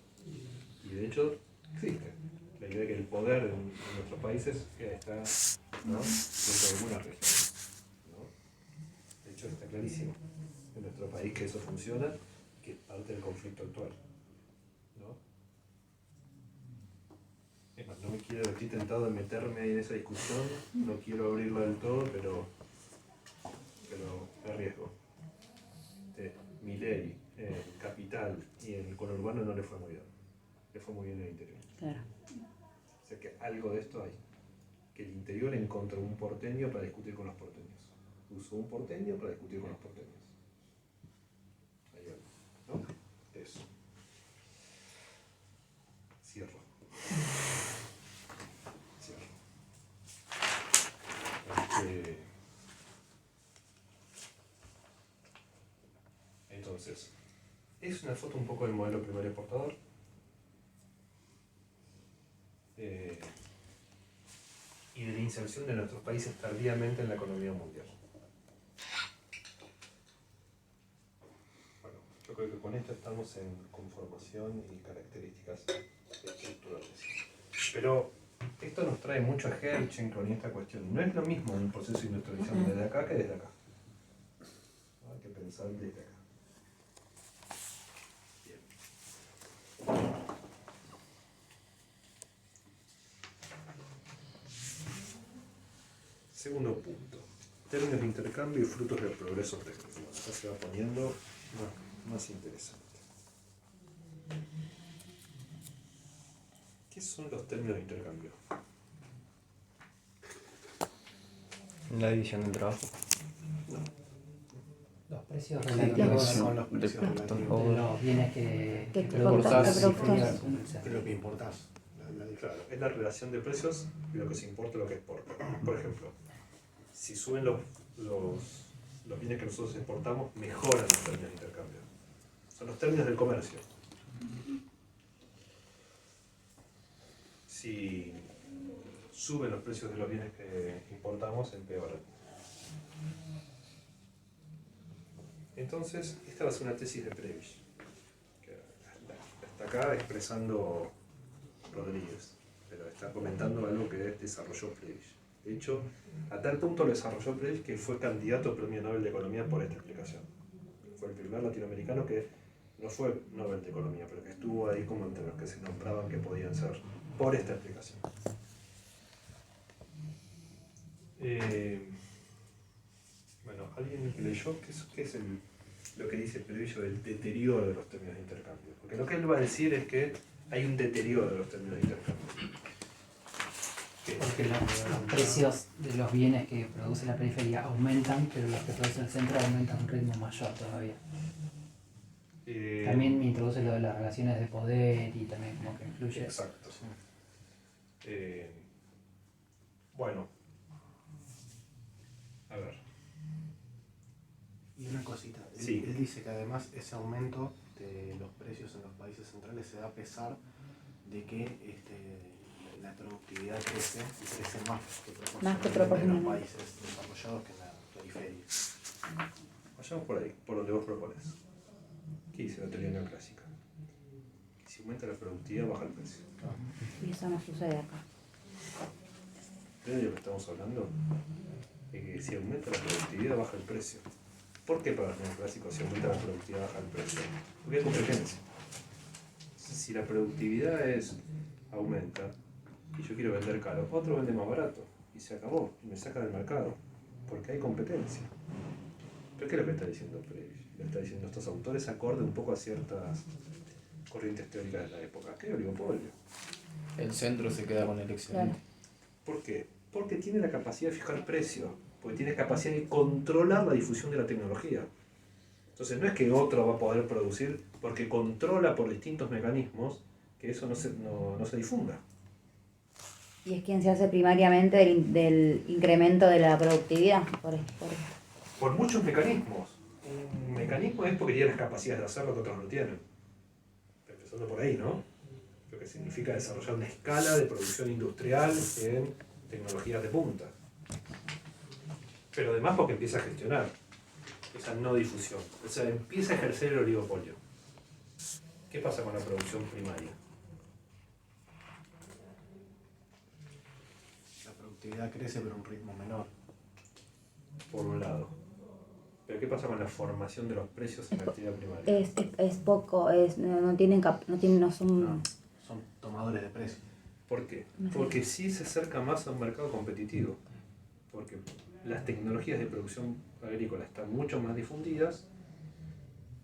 Y de hecho existe. La idea de que el poder en nuestros países está, ¿no?, dentro de algunas regiones, ¿no? De hecho está clarísimo en nuestro país que eso funciona, que es parte del conflicto actual, ¿no? Es más, no me quiero, estoy tentado de meterme ahí en esa discusión, no quiero abrirla del todo, pero me arriesgo. Milei, en Capital y en el conurbano no le fue muy bien. Le fue muy bien en el interior. Claro. O sea que algo de esto hay. Que el interior encontró un porteño para discutir con los porteños. Usó un porteño para discutir con los porteños. Ahí va, ¿no? Eso. Cierro. Entonces, es una foto un poco del modelo primario exportador. Y de la inserción de nuestros países tardíamente en la economía mundial. Bueno, yo creo que con esto estamos en conformación y características estructurales. Pero esto nos trae mucho a Herrchen con esta cuestión. No es lo mismo en el proceso de industrialización desde acá que desde acá. Hay que pensar desde acá. Segundo punto, términos de intercambio y frutos del progreso técnico. Acá se va poniendo más interesante. ¿Qué son los términos de intercambio? La división del trabajo. Los precios Sí, relativos son los precios de relativos de los bienes que Que producís importás. de lo que importás. Claro, es la relación de precios y lo que se importa y lo que exporta. Por ejemplo, si suben los bienes que nosotros exportamos, mejoran los términos de intercambio. Son los términos del comercio. Si suben los precios de los bienes que importamos, empeoran. Entonces, esta va a ser una tesis de Prebisch, que está acá expresando Rodríguez, pero está comentando algo que desarrolló Prebisch. De hecho, a tal punto lo desarrolló Prebisch que fue candidato al Premio Nobel de Economía por esta explicación. Fue el primer latinoamericano que no fue Nobel de Economía, pero que estuvo ahí como entre los que se nombraban que podían ser por esta explicación. Bueno, ¿alguien leyó qué es lo que dice Prebisch del deterioro de los términos de intercambio? Porque lo que él va a decir es que hay un deterioro de los términos de intercambio. porque los precios de los bienes que produce la periferia aumentan, pero los que produce el centro aumentan a un ritmo mayor todavía. También me introduce lo de las relaciones de poder y también como que influye. Exacto. Bueno, a ver. Y una cosita, Sí. él dice que además ese aumento de los precios en los países centrales se da a pesar de que la productividad crece y crece más que proporcionalmente en los países desarrollados que en la periferia. Vayamos por ahí, por donde vos propones. ¿Qué dice la teoría neoclásica? Que si aumenta la productividad, baja el precio. Y eso no sucede acá. ¿De lo que estamos hablando? De que si aumenta la productividad, baja el precio. ¿Por qué para los neoclásicos si aumenta la productividad, baja el precio? Porque hay competencia. Si la productividad aumenta y yo quiero vender caro, otro vende más barato y se acabó y me saca del mercado porque hay competencia. ¿Pero qué es lo que está diciendo Prebisch? Lo está diciendo estos autores acorde un poco a ciertas corrientes teóricas de la época. ¿Qué oligopolio? El centro se queda con el excedente. ¿Por qué? Porque tiene la capacidad de fijar precios, porque tiene capacidad de controlar la difusión de la tecnología. Entonces no es que otro va a poder producir porque controla por distintos mecanismos que eso no se difunda. Y es quien se hace primariamente del incremento de la productividad. Por muchos mecanismos. Un mecanismo es porque tiene las capacidades de hacerlo que otros no tienen. Empezando por ahí, ¿no? Lo que significa desarrollar una escala de producción industrial en tecnologías de punta. Pero además porque empieza a gestionar esa no difusión. O sea, empieza a ejercer el oligopolio. ¿Qué pasa con la producción primaria? La productividad crece pero a un ritmo menor. Por un lado. Pero ¿qué pasa con la formación de los precios en la actividad primaria? Es poco, no son... Son tomadores de precios. ¿Por qué? Porque sí se acerca más a un mercado competitivo. Porque las tecnologías de producción agrícola están mucho más difundidas,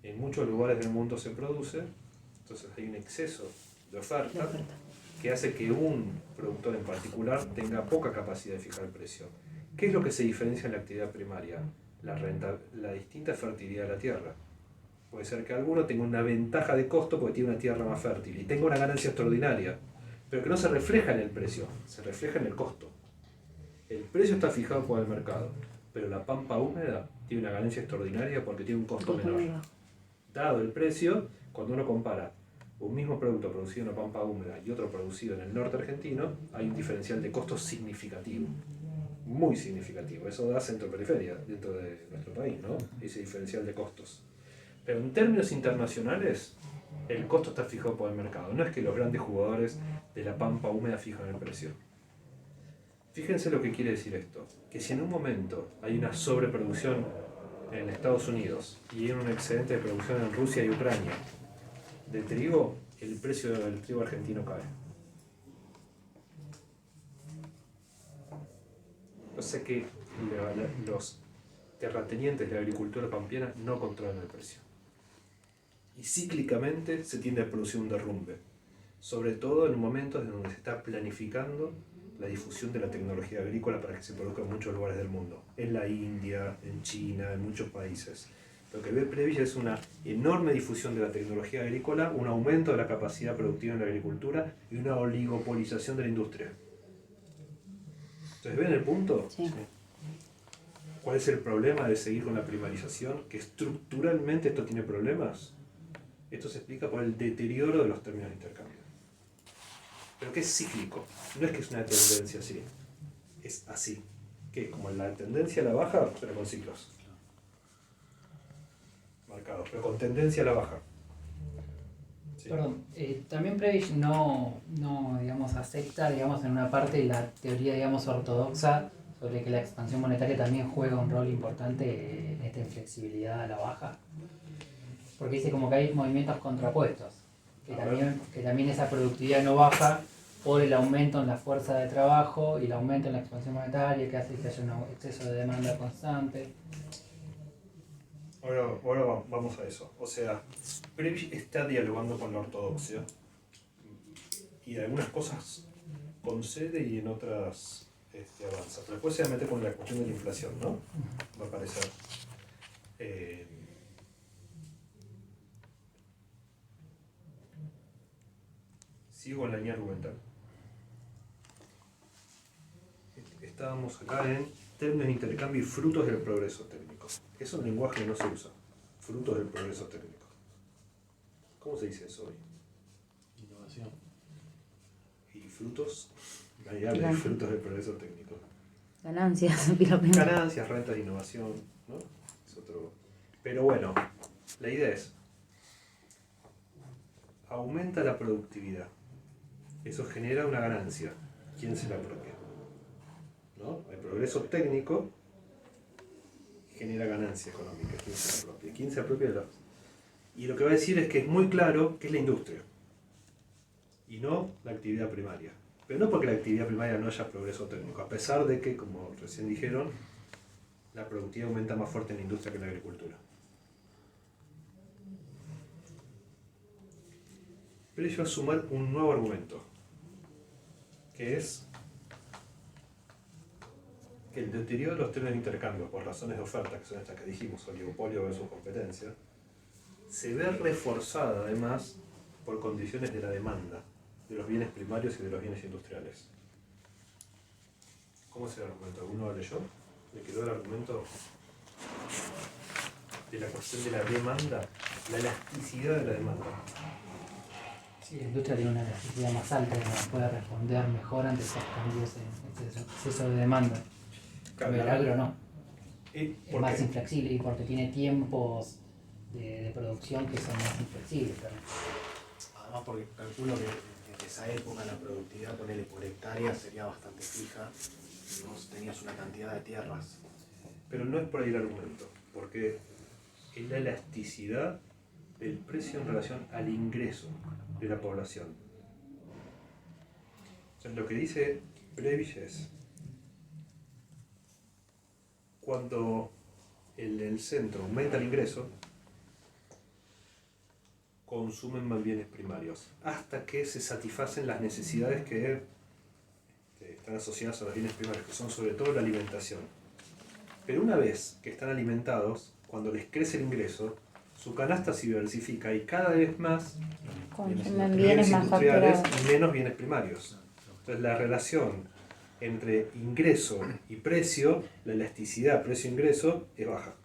en muchos lugares del mundo se produce, entonces hay un exceso de oferta que hace que un productor en particular tenga poca capacidad de fijar el precio. ¿Qué es lo que se diferencia en la actividad primaria? La distinta fertilidad de la tierra. Puede ser que alguno tenga una ventaja de costo porque tiene una tierra más fértil y tenga una ganancia extraordinaria, pero que no se refleja en el precio, se refleja en el costo. El precio está fijado por el mercado, pero la pampa húmeda tiene una ganancia extraordinaria porque tiene un costo menor. Dado el precio, cuando uno compara un mismo producto producido en la pampa húmeda y otro producido en el norte argentino, hay un diferencial de costos significativo, muy significativo. Eso da centro-periferia dentro de nuestro país, ¿no? Ese diferencial de costos. Pero en términos internacionales, el costo está fijado por el mercado. No es que los grandes jugadores de la pampa húmeda fijan el precio. Fíjense lo que quiere decir esto, que si en un momento hay una sobreproducción en Estados Unidos y hay un excedente de producción en Rusia y Ucrania de trigo, el precio del trigo argentino cae. O sea que los terratenientes de la agricultura pampeana no controlan el precio. Y cíclicamente se tiende a producir un derrumbe, sobre todo en momentos en donde se está planificando la difusión de la tecnología agrícola para que se produzca en muchos lugares del mundo, en la India, en China, en muchos países. Lo que ve Prebisch es una enorme difusión de la tecnología agrícola, un aumento de la capacidad productiva en la agricultura y una oligopolización de la industria. Entonces, ¿ven el punto? Sí. ¿Cuál es el problema de seguir con la primarización? Que estructuralmente esto tiene problemas. Esto se explica por el deterioro de los términos de intercambio. Pero que es cíclico, no es que es una tendencia así, es así, que es como la tendencia a la baja, pero con ciclos marcados, pero con tendencia a la baja. Sí. Perdón, también Prebisch no, digamos, acepta, digamos, en una parte la teoría, digamos, ortodoxa sobre que la expansión monetaria también juega un rol importante en esta inflexibilidad a la baja. Porque dice como que hay movimientos contrapuestos, que también esa productividad no baja por el aumento en la fuerza de trabajo y el aumento en la expansión monetaria que hace que haya un exceso de demanda constante. Ahora vamos a eso. O sea, Prebisch está dialogando con la ortodoxia y algunas cosas concede y en otras avanza. Pero después se va a meter con la cuestión de la inflación, ¿no? Va a parecer. Sigo en la línea argumental. Estábamos acá en términos de intercambio y frutos del progreso técnico. Es un lenguaje que no se usa. Frutos del progreso técnico. ¿Cómo se dice eso hoy? Innovación. ¿Y frutos? Nadie habla de frutos del progreso técnico. Ganancias, Ganancias, rentas de innovación, ¿no? Es otro. Pero bueno, la idea es, aumenta la productividad. Eso genera una ganancia. ¿Quién se la apropia? ¿No? El progreso técnico genera ganancia económica. ¿Quién se la apropia? ¿Quién se apropia de la... Y lo que va a decir es que es muy claro que es la industria y no la actividad primaria. Pero no porque la actividad primaria no haya progreso técnico, a pesar de que, como recién dijeron, la productividad aumenta más fuerte en la industria que en la agricultura. Pero ellos va a sumar un nuevo argumento, que es que el deterioro de los términos de intercambio por razones de oferta, que son estas que dijimos, oligopolio versus competencia, se ve reforzada además por condiciones de la demanda de los bienes primarios y de los bienes industriales. ¿Cómo es el argumento? ¿Alguno lo leyó? ¿Le quedó el argumento de la cuestión de la demanda? La elasticidad de la demanda. Sí, la industria tiene una elasticidad más alta y puede responder mejor ante esos cambios en exceso de demanda. Claro, El agro no. ¿Y Es por más qué? inflexible y porque tiene tiempos de producción que son más inflexibles también. Además porque calculo que en esa época la productividad, ponele por hectárea, sería bastante fija. Y vos tenías una cantidad de tierras. Pero no es por ahí el argumento, porque es la elasticidad del precio en relación al ingreso de la población. O sea, lo que dice Prebisch es, cuando el centro aumenta el ingreso, consumen más bienes primarios, hasta que se satisfacen las necesidades que están asociadas a los bienes primarios, que son sobre todo la alimentación. Pero una vez que están alimentados, cuando les crece el ingreso, su canasta se diversifica y cada vez más Consumen bienes bienes más industriales facturados. y menos bienes primarios. Entonces la relación entre ingreso y precio, la elasticidad precio-ingreso, es baja.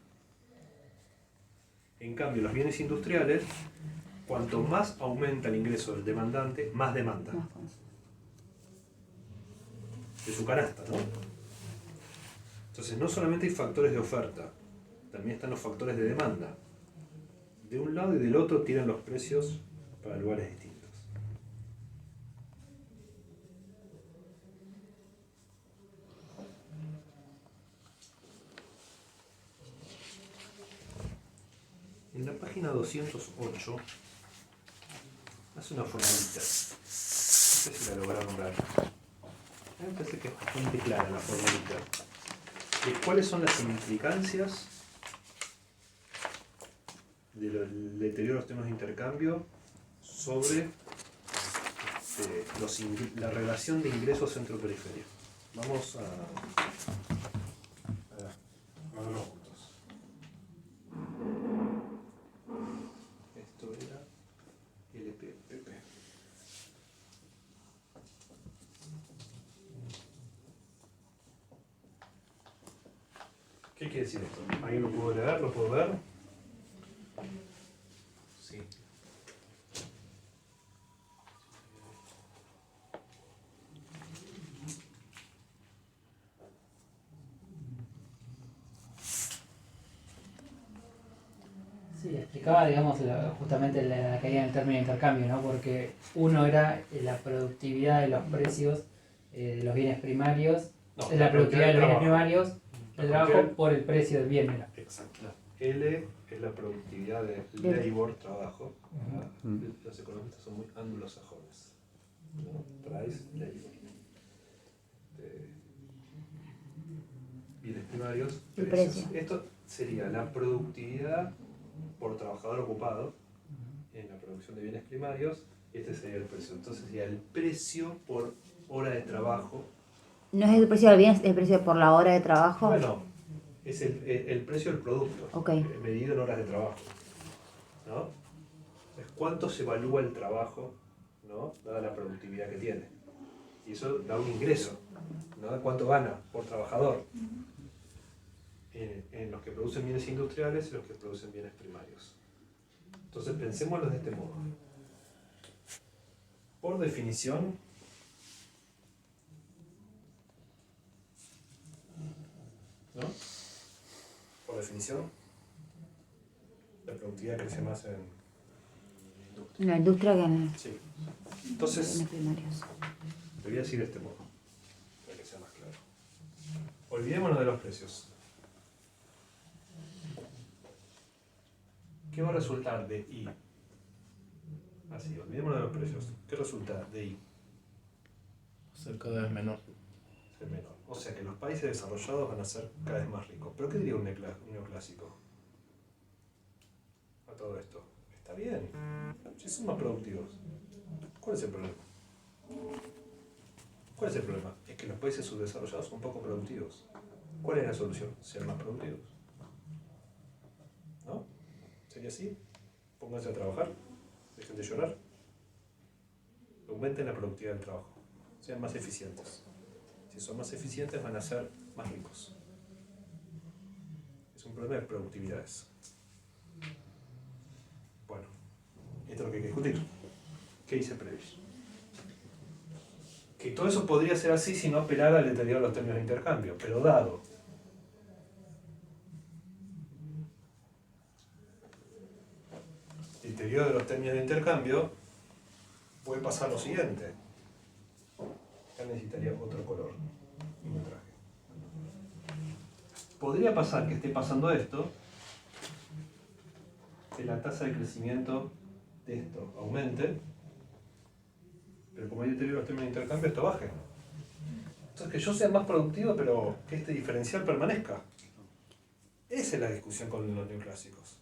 En cambio, los bienes industriales, cuanto más aumenta el ingreso del demandante, más demanda Más consumo. de su canasta, ¿no? Entonces no solamente hay factores de oferta, también están los factores de demanda. De un lado y del otro tiran los precios para lugares distintos. En la página 208 hace una formulita. No sé si la lograron ver. A mí me parece que es bastante clara la formulita. De cuáles son las implicancias del deterioro de los términos de intercambio sobre la relación de ingresos centro-periferia. Vamos a verlo juntos. Esto era LPPP. ¿Qué quiere decir esto? ¿Alguien lo pudo leer? ¿Lo puedo ver? Sí. Sí, explicaba, digamos, justamente la caída en el término de intercambio, ¿no? Porque uno era la productividad de los precios de los bienes primarios, No, la productividad de los bienes trabajo. primarios La del trabajo productividad- por el precio del bien. Era. Exacto. L es la productividad de labor, trabajo. Los economistas son muy anglosajones, ¿no? Price, labor. Bienes primarios, El precios. precio. Esto sería la productividad por trabajador ocupado en la producción de bienes primarios. Este sería el precio. Entonces sería el precio por hora de trabajo. ¿No es el precio del bien, es el precio por la hora de trabajo? Bueno, es el precio del producto, Ok. medido en horas de trabajo, ¿no? Es cuánto se evalúa el trabajo, ¿no? Dada la productividad que tiene. Y eso da un ingreso, ¿no? ¿Cuánto gana por trabajador? En los que producen bienes industriales y los que producen bienes primarios. Entonces pensémoslo de este modo. Por definición, ¿no? Por definición, la productividad crece más en industria. En la industria que en Sí. los Entonces, bienes primarios. te voy a decir de este modo, para que sea más claro. Olvidémonos de los precios. ¿Qué va a resultar de I? Así, olvidémonos de los precios. ¿Qué resulta de I? Ser cada vez menor. Ser menor. O sea que los países desarrollados van a ser cada vez más ricos. ¿Pero qué diría un neoclásico a todo esto? Está bien, si son más productivos. ¿Cuál es el problema? ¿Cuál es el problema? Es que los países subdesarrollados son poco productivos. ¿Cuál es la solución? Ser más productivos. ¿No? ¿Sería así? Pónganse a trabajar, dejen de llorar, aumenten la productividad del trabajo, sean más eficientes. Si son más eficientes van a ser más ricos. Es un problema de productividades. Bueno, esto es lo que hay que discutir. ¿Qué dice Prebisch? Que todo eso podría ser así si no apelara al deterioro de los términos de intercambio, pero dado el deterioro de los términos de intercambio, puede pasar lo siguiente. Acá necesitaría otro color y un traje. Podría pasar que esté pasando esto, que la tasa de crecimiento de esto aumente, pero como hay deterioro de los términos de intercambio, esto baje. Entonces que yo sea más productivo, pero que este diferencial permanezca. Esa es la discusión con los neoclásicos.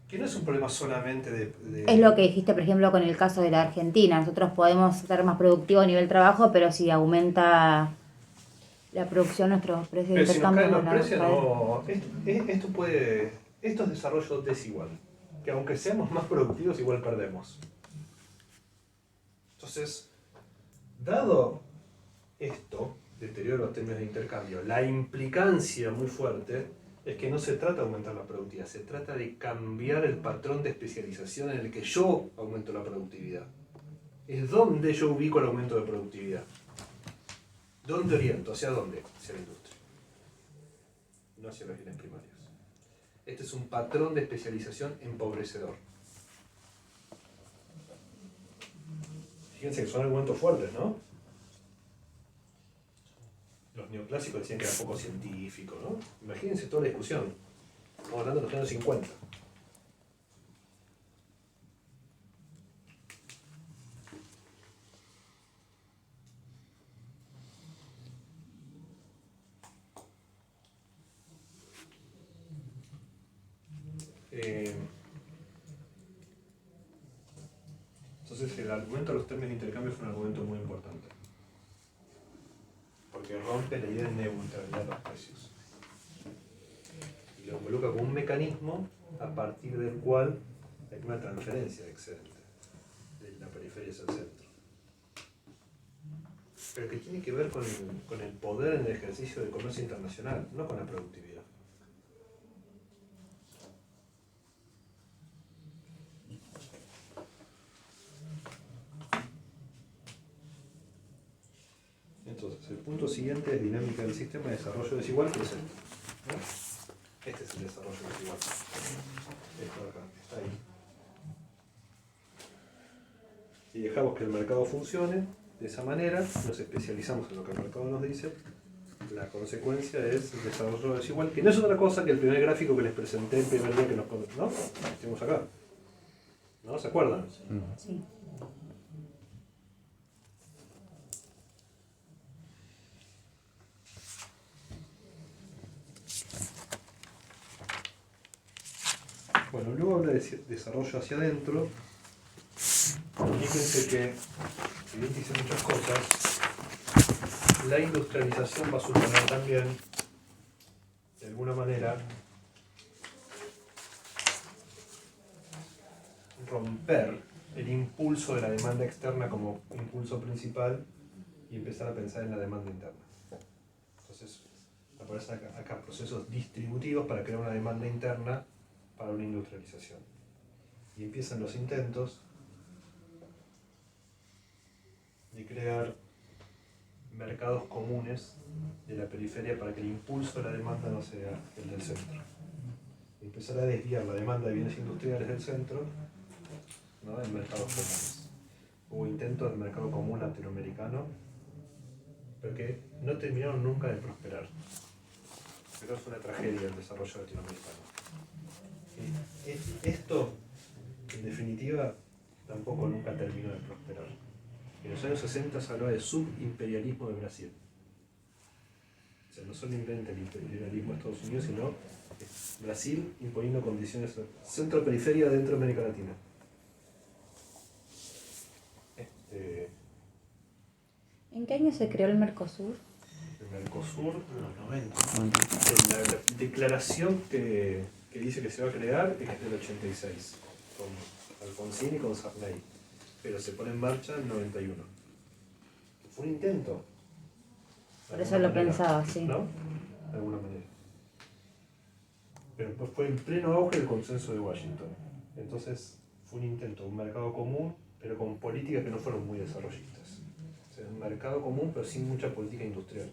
Que no es un problema solamente de... Es lo que dijiste, por ejemplo, con el caso de la Argentina. Nosotros podemos ser más productivos a nivel trabajo, pero si aumenta la producción, nuestros precios de Pero si nos intercambio caen los van a precios, caer. no... Esto es desarrollo desigual. Que aunque seamos más productivos, igual perdemos. Entonces, dado esto, deterioro de los términos de intercambio, la implicancia muy fuerte es que no se trata de aumentar la productividad, se trata de cambiar el patrón de especialización en el que yo aumento la productividad. Es donde yo ubico el aumento de productividad. ¿Dónde oriento? ¿Hacia dónde? Hacia la industria. No hacia los bienes primarios. Este es un patrón de especialización empobrecedor. Fíjense que son argumentos fuertes, ¿no? Los neoclásicos decían que era poco científico, ¿no? Imagínense toda la discusión. Estamos hablando de los años 50. argumento de los términos de intercambio fue un argumento muy importante. Porque rompe la idea de neutralidad de los precios. Y lo involucra como un mecanismo a partir del cual hay una transferencia de excedente de la periferia hacia el centro. Pero que tiene que ver con el poder en el ejercicio del comercio internacional, no con la productividad. Entonces, el punto siguiente es dinámica del sistema de desarrollo desigual, que es este, ¿no? Este es el desarrollo desigual. Esto de acá, está ahí. Si dejamos que el mercado funcione de esa manera, nos especializamos en lo que el mercado nos dice, la consecuencia es el desarrollo desigual, que no es otra cosa que el primer gráfico que les presenté el primer día que nos conocimos, ¿no? Estuvimos acá. ¿No? ¿Se acuerdan? Sí. Bueno, luego habla de desarrollo hacia adentro. Fíjense que, si bien dice muchas cosas, la industrialización va a suponer también, de alguna manera, romper el impulso de la demanda externa como impulso principal y empezar a pensar en la demanda interna. Entonces, aparecen acá procesos distributivos para crear una demanda interna para una industrialización. Y empiezan los intentos de crear mercados comunes de la periferia para que el impulso de la demanda no sea el del centro. Y empezar a desviar la demanda de bienes industriales del centro, ¿no?, en mercados comunes. Hubo intentos del mercado común latinoamericano, pero que no terminaron nunca de prosperar. Pero es una tragedia el desarrollo latinoamericano. Esto, en definitiva, tampoco nunca terminó de prosperar. En los años 60 se hablaba de subimperialismo de Brasil. O sea, no solamente el imperialismo de Estados Unidos, sino Brasil imponiendo condiciones centro-periferia dentro de América Latina. ¿En qué año se creó el Mercosur? El Mercosur, En los 90. la declaración que dice que se va a crear es del 86, con Alfonsín y con Sarney, pero se pone en marcha en 91. Fue un intento. Por eso lo pensaba, sí. ¿No? De alguna manera. Pero pues fue en pleno auge del consenso de Washington. Entonces fue un intento, un mercado común, pero con políticas que no fueron muy desarrollistas. O sea, un mercado común, pero sin mucha política industrial.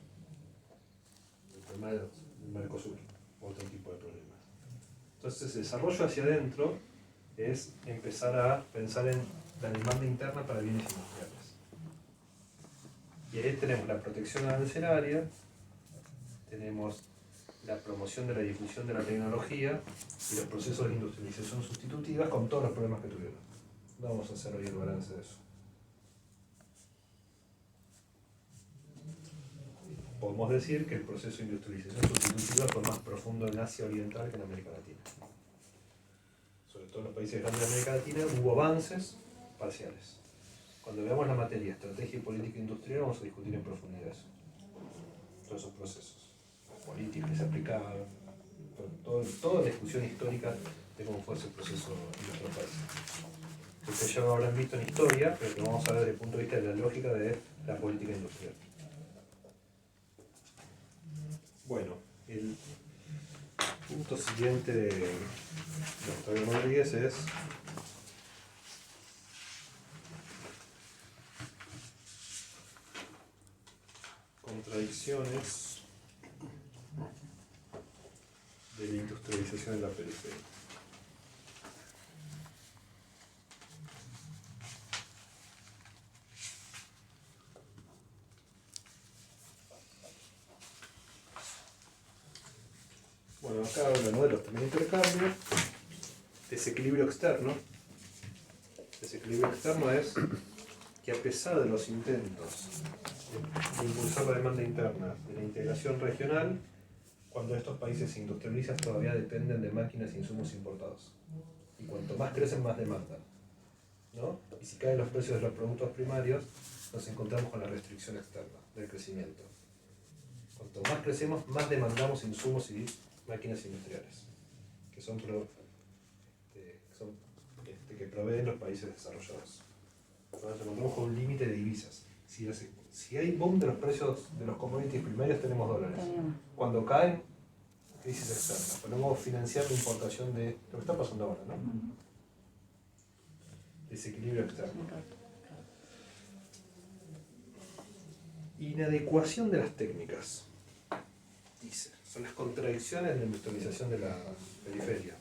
El problema del Mercosur, otro tipo de problemas. Entonces, el desarrollo hacia adentro es empezar a pensar en la demanda interna para bienes industriales. Y ahí tenemos la protección arancelaria, tenemos la promoción de la difusión de la tecnología y los procesos de industrialización sustitutivas con todos los problemas que tuvieron. No vamos a hacer hoy el balance de eso. Podemos decir que el proceso de industrialización sustitutiva fue más profundo en Asia Oriental que en América Latina. Sobre todo en los países grandes de América Latina hubo avances parciales. Cuando veamos la materia estrategia y política industrial vamos a discutir en profundidad eso. Todos esos procesos, las políticas que se aplicaban, toda la discusión histórica de cómo fue ese proceso en nuestros países. Que ustedes ya lo habrán visto en historia, pero que vamos a ver desde el punto de vista de la lógica de la política industrial. Bueno, el punto siguiente de Octavio Rodríguez es contradicciones de la industrialización en la periferia. Bueno, acá habla, ¿no?, de los términos de intercambio, desequilibrio externo. Desequilibrio externo es que a pesar de los intentos de impulsar la demanda interna de la integración regional, cuando estos países se industrializan todavía dependen de máquinas e insumos importados. Y cuanto más crecen, más demandan. ¿no? Y si caen los precios de los productos primarios, nos encontramos con la restricción externa del crecimiento. Cuanto más crecemos, más demandamos insumos y máquinas industriales, que son, que proveen los países desarrollados. Entonces nos encontramos con un límite de divisas. Si hay boom de los precios de los commodities primarios, tenemos dólares. Cuando caen, crisis externa. Podemos financiar la importación de lo que está pasando ahora, ¿no? Desequilibrio externo. Inadecuación de las técnicas. Dice, son las contradicciones de la industrialización de la periferia.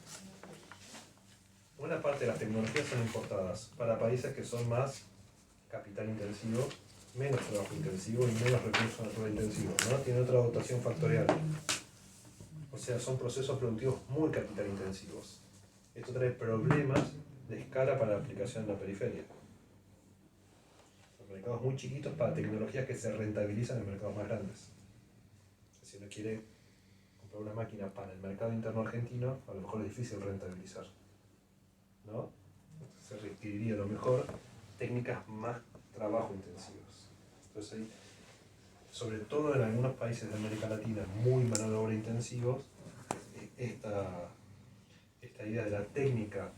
Buena parte de las tecnologías son importadas para países que son más capital intensivo, menos trabajo intensivo y menos recursos naturales intensivos, ¿no? Tienen otra dotación factorial. O sea, son procesos productivos muy capital intensivos. Esto trae problemas de escala para la aplicación en la periferia. Son mercados muy chiquitos para tecnologías que se rentabilizan en mercados más grandes. Si uno quiere comprar una máquina para el mercado interno argentino, a lo mejor es difícil rentabilizar, ¿no? Se requeriría a lo mejor técnicas más trabajo intensivas. Entonces ahí, sobre todo en algunos países de América Latina muy mano de obra intensivos, esta idea de la técnica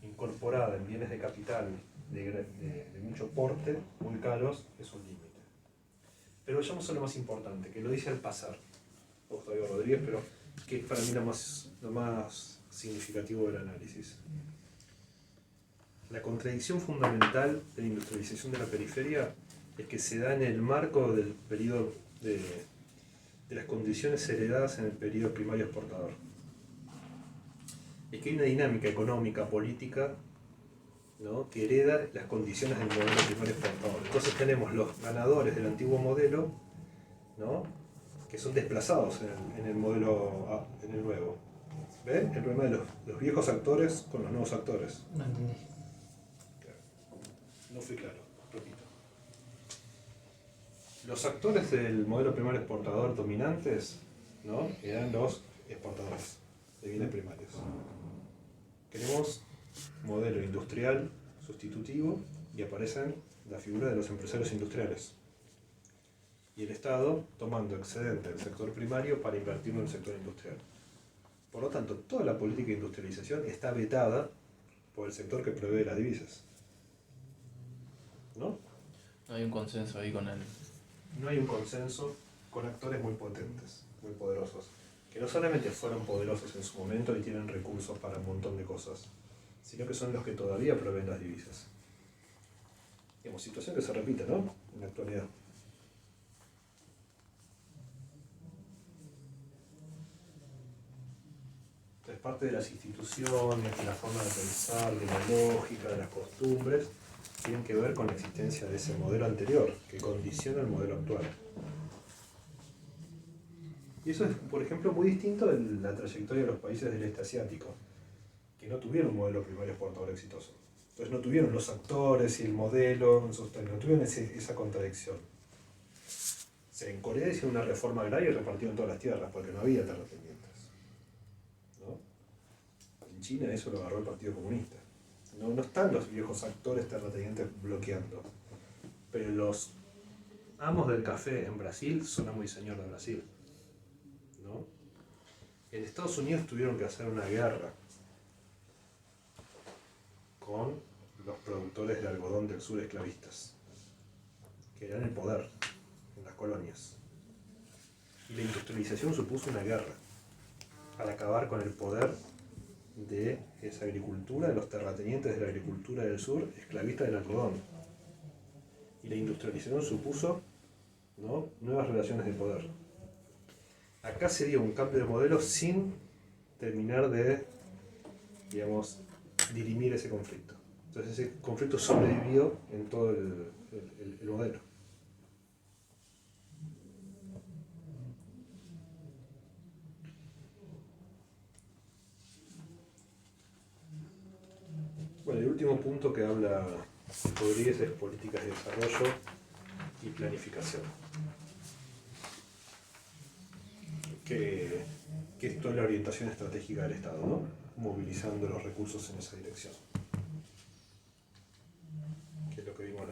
incorporada en bienes de capital de mucho porte, muy caros, es un límite. Pero vayamos a lo más importante, que lo dice al pasar Octavio Rodríguez, pero que es para mí lo más significativo del análisis. La contradicción fundamental de la industrialización de la periferia es que se da en el marco del periodo de las condiciones heredadas en el periodo primario exportador. Es que hay una dinámica económica, política, ¿no?, que hereda las condiciones del modelo primario exportador. Entonces tenemos los ganadores del antiguo modelo, ¿no?, que son desplazados en el modelo, en el nuevo. ¿Ven? El problema de los viejos actores con los nuevos actores. No entendí. No fui claro, repito. Los actores del modelo primario exportador dominantes, ¿no?, eran los exportadores de bienes primarios. Tenemos modelo industrial sustitutivo y aparecen la figura de los empresarios industriales. Y el Estado tomando excedente del sector primario para invertirlo en el sector industrial. Por lo tanto, toda la política de industrialización está vetada por el sector que provee las divisas. ¿No? No hay un consenso ahí con él. No hay un consenso con actores muy potentes, muy poderosos, que no solamente fueron poderosos en su momento y tienen recursos para un montón de cosas, sino que son los que todavía proveen las divisas. Digamos, situación que se repite, ¿no?, en la actualidad. Entonces, parte de las instituciones, de la forma de pensar, de la lógica, de las costumbres, tienen que ver con la existencia de ese modelo anterior, que condiciona el modelo actual. Y eso es, por ejemplo, muy distinto de la trayectoria de los países del este asiático, que no tuvieron un modelo primario exportador exitoso. Entonces no tuvieron los actores y el modelo, no tuvieron esa contradicción. En Corea hicieron una reforma agraria y repartieron todas las tierras, porque no había terratenientes, ¿no? En China eso lo agarró el Partido Comunista. No están los viejos actores terratenientes bloqueando. Pero los amos del café en Brasil son amo y señor de Brasil, ¿no? En Estados Unidos tuvieron que hacer una guerra con los productores de algodón del sur esclavistas, que eran el poder en las colonias. Y la industrialización supuso una guerra al acabar con el poder de esa agricultura, de los terratenientes de la agricultura del sur, esclavista del algodón. Y la industrialización supuso, ¿no?, nuevas relaciones de poder. Acá se dio un cambio de modelo sin terminar de, digamos, dirimir ese conflicto. Entonces ese conflicto sobrevivió en todo el modelo. Bueno, el último punto que habla Rodríguez es políticas de desarrollo y planificación. Que es toda la orientación estratégica del Estado, ¿no?, movilizando los recursos en esa dirección.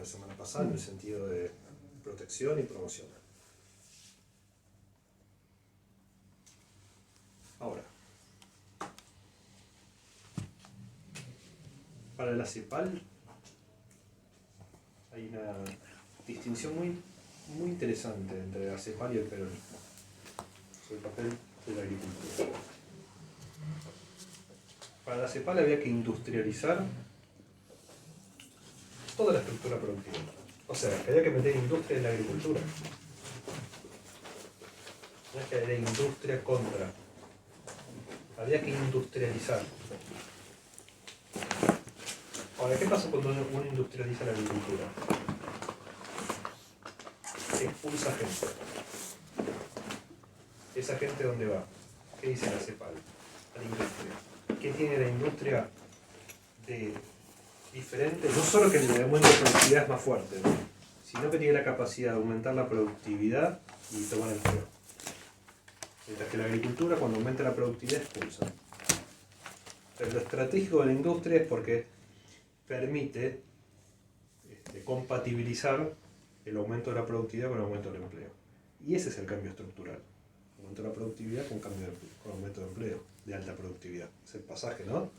la semana pasada en el sentido de protección y promoción. Ahora, para la CEPAL hay una distinción muy interesante entre la CEPAL y el peronismo sobre el papel de la agricultura. Para la CEPAL había que industrializar toda la estructura productiva. O sea, que había que meter industria en la agricultura. No es que había industria contra. Había que industrializar. Ahora, ¿qué pasa cuando uno industrializa la agricultura? Expulsa gente. ¿Esa gente dónde va? ¿Qué dice la CEPAL? A la industria. ¿Qué tiene la industria de diferente? No solo que el aumento de productividad es más fuerte, ¿no? Sino que tiene la capacidad de aumentar la productividad y tomar empleo. Mientras que la agricultura, cuando aumenta la productividad, expulsa. Pero lo estratégico de la industria es porque permite compatibilizar el aumento de la productividad con el aumento del empleo. Y ese es el cambio estructural. Aumento de la productividad con aumento de empleo, de alta productividad. Es el pasaje, ¿no?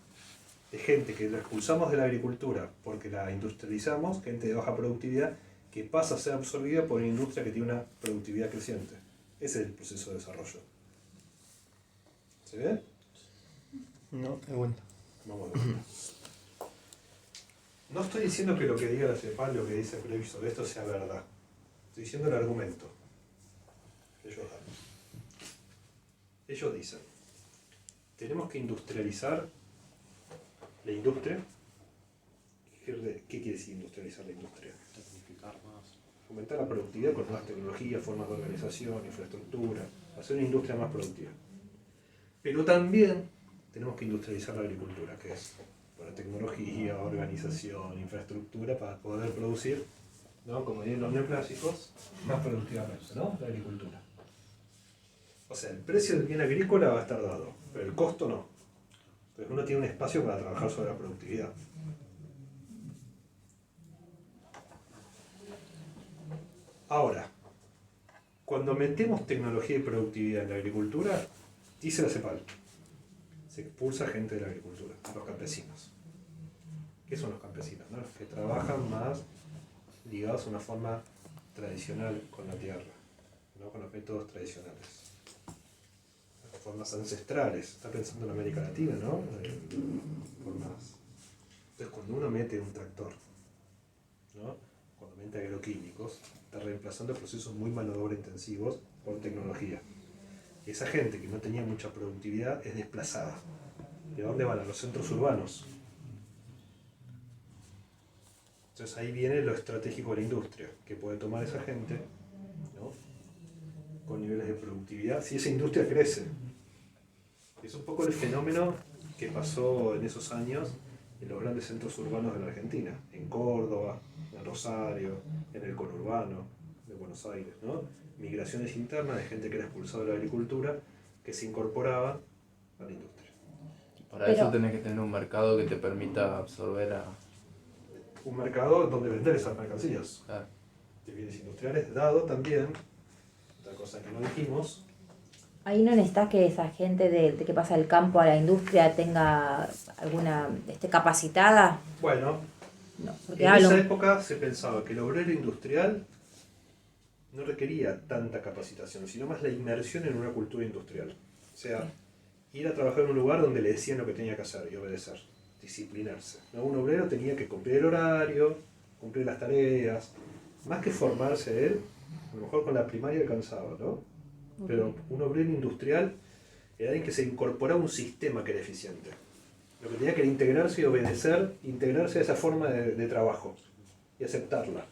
De gente que la expulsamos de la agricultura porque la industrializamos, gente de baja productividad, que pasa a ser absorbida por una industria que tiene una productividad creciente. Ese es el proceso de desarrollo. ¿Se ve? No, de vuelta. Vamos a ver. No estoy diciendo que lo que diga la CEPAL, lo que dice Previ sobre esto sea verdad. Estoy diciendo el argumento que ellos dan. Ellos dicen, tenemos que industrializar la industria. ¿Qué quiere decir industrializar la industria? Tecnificar más. Aumentar la productividad con nuevas tecnologías, formas de organización, infraestructura, hacer una industria más productiva. Pero también tenemos que industrializar la agricultura, que es para tecnología, organización, infraestructura, para poder producir, ¿no? Como dirían los neoclásicos, más productivamente, ¿no? La agricultura. O sea, el precio del bien agrícola va a estar dado, pero el costo no. Entonces uno tiene un espacio para trabajar sobre la productividad. Ahora, cuando metemos tecnología y productividad en la agricultura, dice la CEPAL, se expulsa gente de la agricultura, los campesinos. ¿Qué son los campesinos? ¿No? Los que trabajan más ligados a una forma tradicional con la tierra, ¿no? Con los métodos tradicionales. Las formas ancestrales, está pensando en América Latina, ¿no? Formas. Entonces cuando uno mete un tractor, ¿no? Cuando mete agroquímicos, está reemplazando procesos muy mano de obra intensivos por tecnología. Esa gente que no tenía mucha productividad es desplazada. ¿De dónde van? A los centros urbanos. Entonces ahí viene lo estratégico de la industria, que puede tomar esa gente, ¿no? Con niveles de productividad, si esa industria crece. Es un poco el fenómeno que pasó en esos años en los grandes centros urbanos de la Argentina, en Córdoba, en Rosario, en el conurbano de Buenos Aires, ¿no? Migraciones internas de gente que era expulsada de la agricultura que se incorporaba a la industria. Para eso tenés que tener un mercado que te permita absorber a... Un mercado donde vender esas mercancías Claro. de bienes industriales, dado también, otra cosa que no dijimos, Ahí no necesitas que esa gente de que pasa del campo a la industria tenga alguna capacitada. bueno, No, porque en hablo. esa época se pensaba que el obrero industrial no requería tanta capacitación, sino más la inmersión en una cultura industrial. O sea, ir a trabajar en un lugar donde le decían lo que tenía que hacer y obedecer, disciplinarse, ¿no? Un obrero tenía que cumplir el horario, cumplir las tareas, más que formarse él, a lo mejor con la primaria alcanzaba, ¿no? Pero un obrero industrial era alguien que se incorporaba a un sistema que era eficiente. Lo que tenía que era integrarse y obedecer, integrarse a esa forma de trabajo y aceptarla,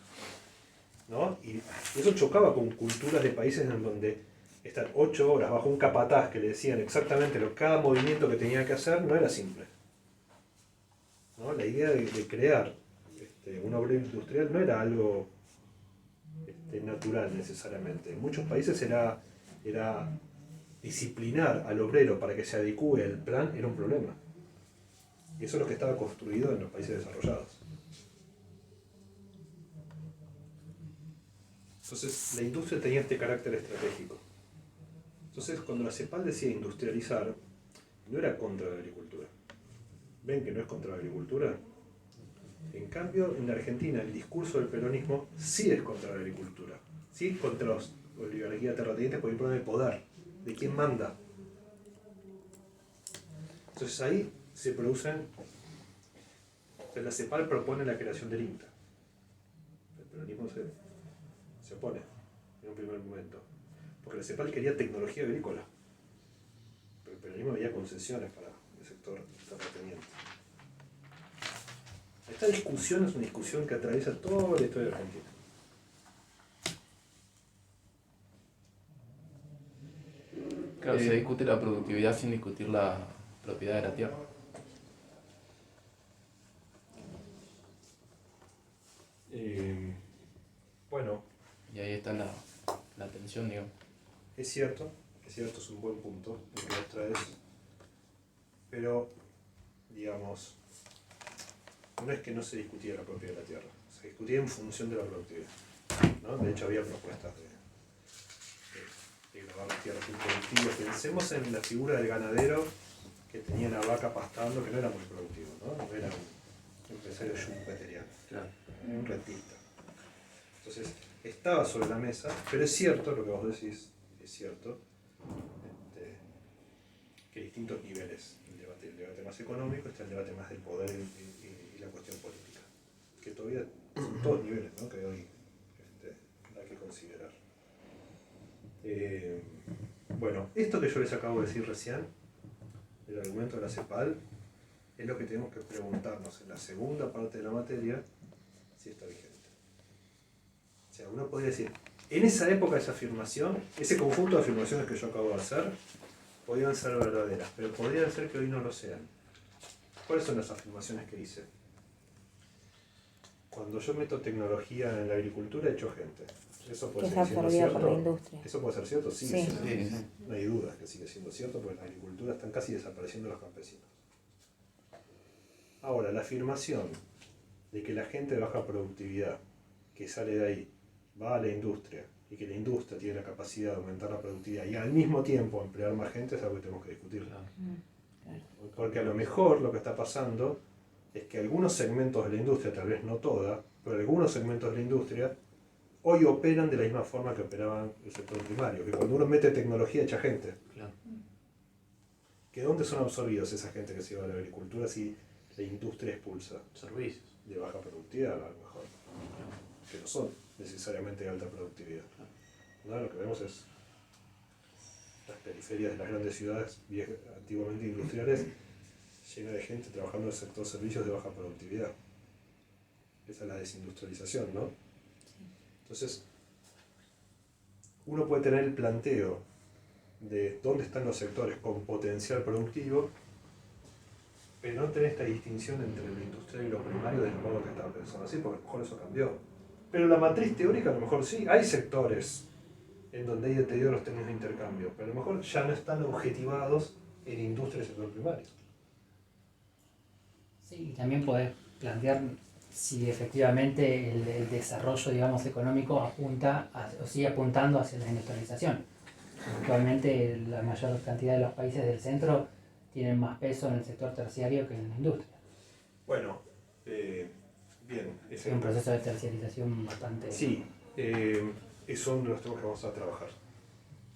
¿no? Y eso chocaba con culturas de países en donde estar 8 horas bajo un capataz que le decían exactamente cada movimiento que tenía que hacer no era simple, ¿no? La idea de crear un obrero industrial no era algo natural necesariamente. En muchos países era disciplinar al obrero para que se adecue al plan, era un problema. Y eso es lo que estaba construido en los países desarrollados. Entonces la industria tenía este carácter estratégico. Entonces cuando la CEPAL decía industrializar, no era contra la agricultura. ¿Ven que no es contra la agricultura? En cambio, en la Argentina el discurso del peronismo sí es contra la agricultura. Sí es contra la oligarquía terrateniente por el problema del poder. ¿De quién manda? Entonces ahí se producen... Entonces la CEPAL propone la creación del INTA. El peronismo se opone en un primer momento. Porque la CEPAL quería tecnología agrícola. Pero el peronismo veía concesiones para el sector terrateniente. Esta discusión es una discusión que atraviesa toda la historia de Argentina. Claro, se discute la productividad sin discutir la propiedad de la tierra. Bueno, Y ahí está la tensión, digamos. es cierto, es un buen punto el que vos traes, pero, digamos, no es que no se discutía la propiedad de la tierra, se discutía en función de la productividad, ¿no? De hecho había propuestas de grabar las tierras improductivas. Pensemos en la figura del ganadero que tenía la vaca pastando, que no era muy productivo, ¿no? No era un empresario schumpeteriano, era un rentista. Entonces, estaba sobre la mesa, pero es cierto lo que vos decís, es cierto, que hay distintos niveles. El debate más económico, está el debate más del poder y la cuestión política, que todavía son todos niveles, ¿no? Que hoy hay que considerar. Bueno, esto que yo les acabo de decir recién, el argumento de la CEPAL, es lo que tenemos que preguntarnos en la segunda parte de la materia, si está vigente. O sea, uno podría decir, en esa época esa afirmación, ese conjunto de afirmaciones que yo acabo de hacer, podían ser verdaderas, pero podrían ser que hoy no lo sean. ¿Cuáles son las afirmaciones que hice? Cuando yo meto tecnología en la agricultura, echo gente. ¿Eso puede Que ser es siendo absorbida cierto? por la industria. ¿Eso puede ser cierto? Sigue Sí. siendo Sí, cierto. sí. No hay duda que sigue siendo cierto, porque en la agricultura están casi desapareciendo los campesinos. Ahora, la afirmación de que la gente de baja productividad que sale de ahí va a la industria y que la industria tiene la capacidad de aumentar la productividad y al mismo tiempo emplear más gente es algo que tenemos que discutir. Porque a lo mejor lo que está pasando es que algunos segmentos de la industria, tal vez no toda, pero algunos segmentos de la industria hoy operan de la misma forma que operaban el sector primario, que cuando uno mete tecnología echa gente. Claro. ¿Que dónde son absorbidos esa gente que se va a la agricultura si la industria expulsa? Servicios. De baja productividad a lo mejor, que no son necesariamente de alta productividad. ¿No? Lo que vemos es las periferias de las grandes ciudades antiguamente industriales llenas de gente trabajando en el sector servicios de baja productividad. Esa es la desindustrialización, ¿no? Entonces, uno puede tener el planteo de dónde están los sectores con potencial productivo, pero no tener esta distinción entre lo industrial y lo primario del modo que estaba pensando así, porque a lo mejor eso cambió. Pero la matriz teórica a lo mejor sí, hay sectores en donde hay deterioros términos de intercambio, pero a lo mejor ya no están objetivados en industria y sector primario. Sí, y también podés plantear si efectivamente el desarrollo, digamos, económico apunta o sigue apuntando hacia la industrialización. Actualmente la mayor cantidad de los países del centro tienen más peso en el sector terciario que en la industria. Bueno, bien. Es un proceso de terciarización bastante... Sí, son los temas que vamos a trabajar.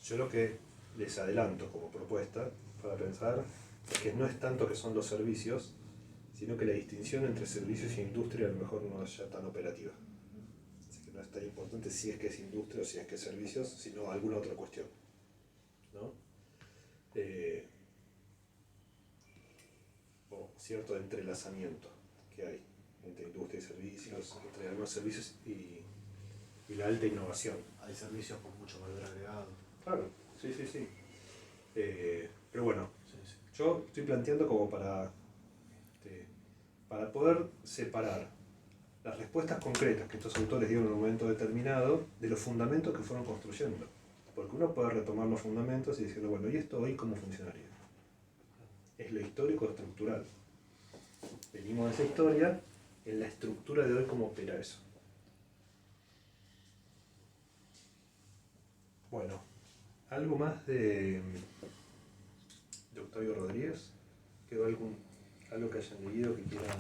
Yo lo que les adelanto como propuesta para pensar es que no es tanto que son los servicios, sino que la distinción entre servicios e industria a lo mejor no es ya tan operativa. Así que no es tan importante si es que es industria o si es que es servicios, sino alguna otra cuestión, ¿no? O cierto entrelazamiento que hay entre industria y servicios, entre algunos servicios y la alta innovación. Hay servicios con mucho valor agregado. Claro, sí. Pero bueno, Sí, sí. yo estoy planteando como para poder separar las respuestas concretas que estos autores dieron en un momento determinado de los fundamentos que fueron construyendo. Porque uno puede retomar los fundamentos y decir, bueno, ¿y esto hoy cómo funcionaría? Es lo histórico estructural. Venimos de esa historia, en la estructura de hoy cómo opera eso. Bueno, ¿algo más de Octavio Rodríguez? ¿Quedó algo que hayan leído que quieran?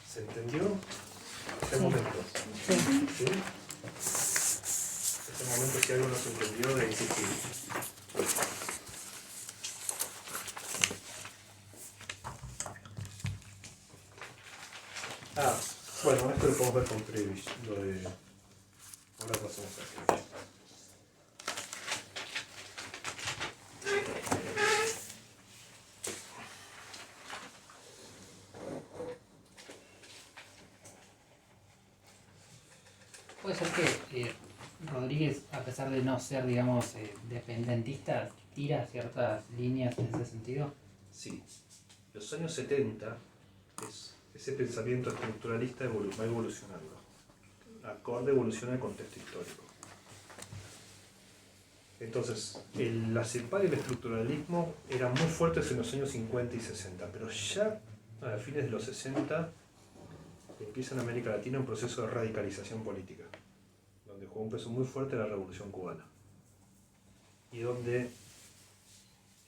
¿Se entendió? Este momento. Sí. ¿Sí? Este momento, si algo no se entendió, de insistir. Bueno, esto lo podemos ver con Prebisch, lo de... Ahora pasamos a Prebisch. Puede ser que Rodríguez, a pesar de no ser, digamos, dependentista, tira ciertas líneas en ese sentido. Sí, los años 70, ese pensamiento estructuralista va evolucionando, acorde evoluciona el contexto histórico. Entonces, la cepa del estructuralismo eran muy fuertes en los años 50 y 60, pero ya a fines de los 60 empieza en América Latina un proceso de radicalización política, donde juega un peso muy fuerte la Revolución Cubana, y donde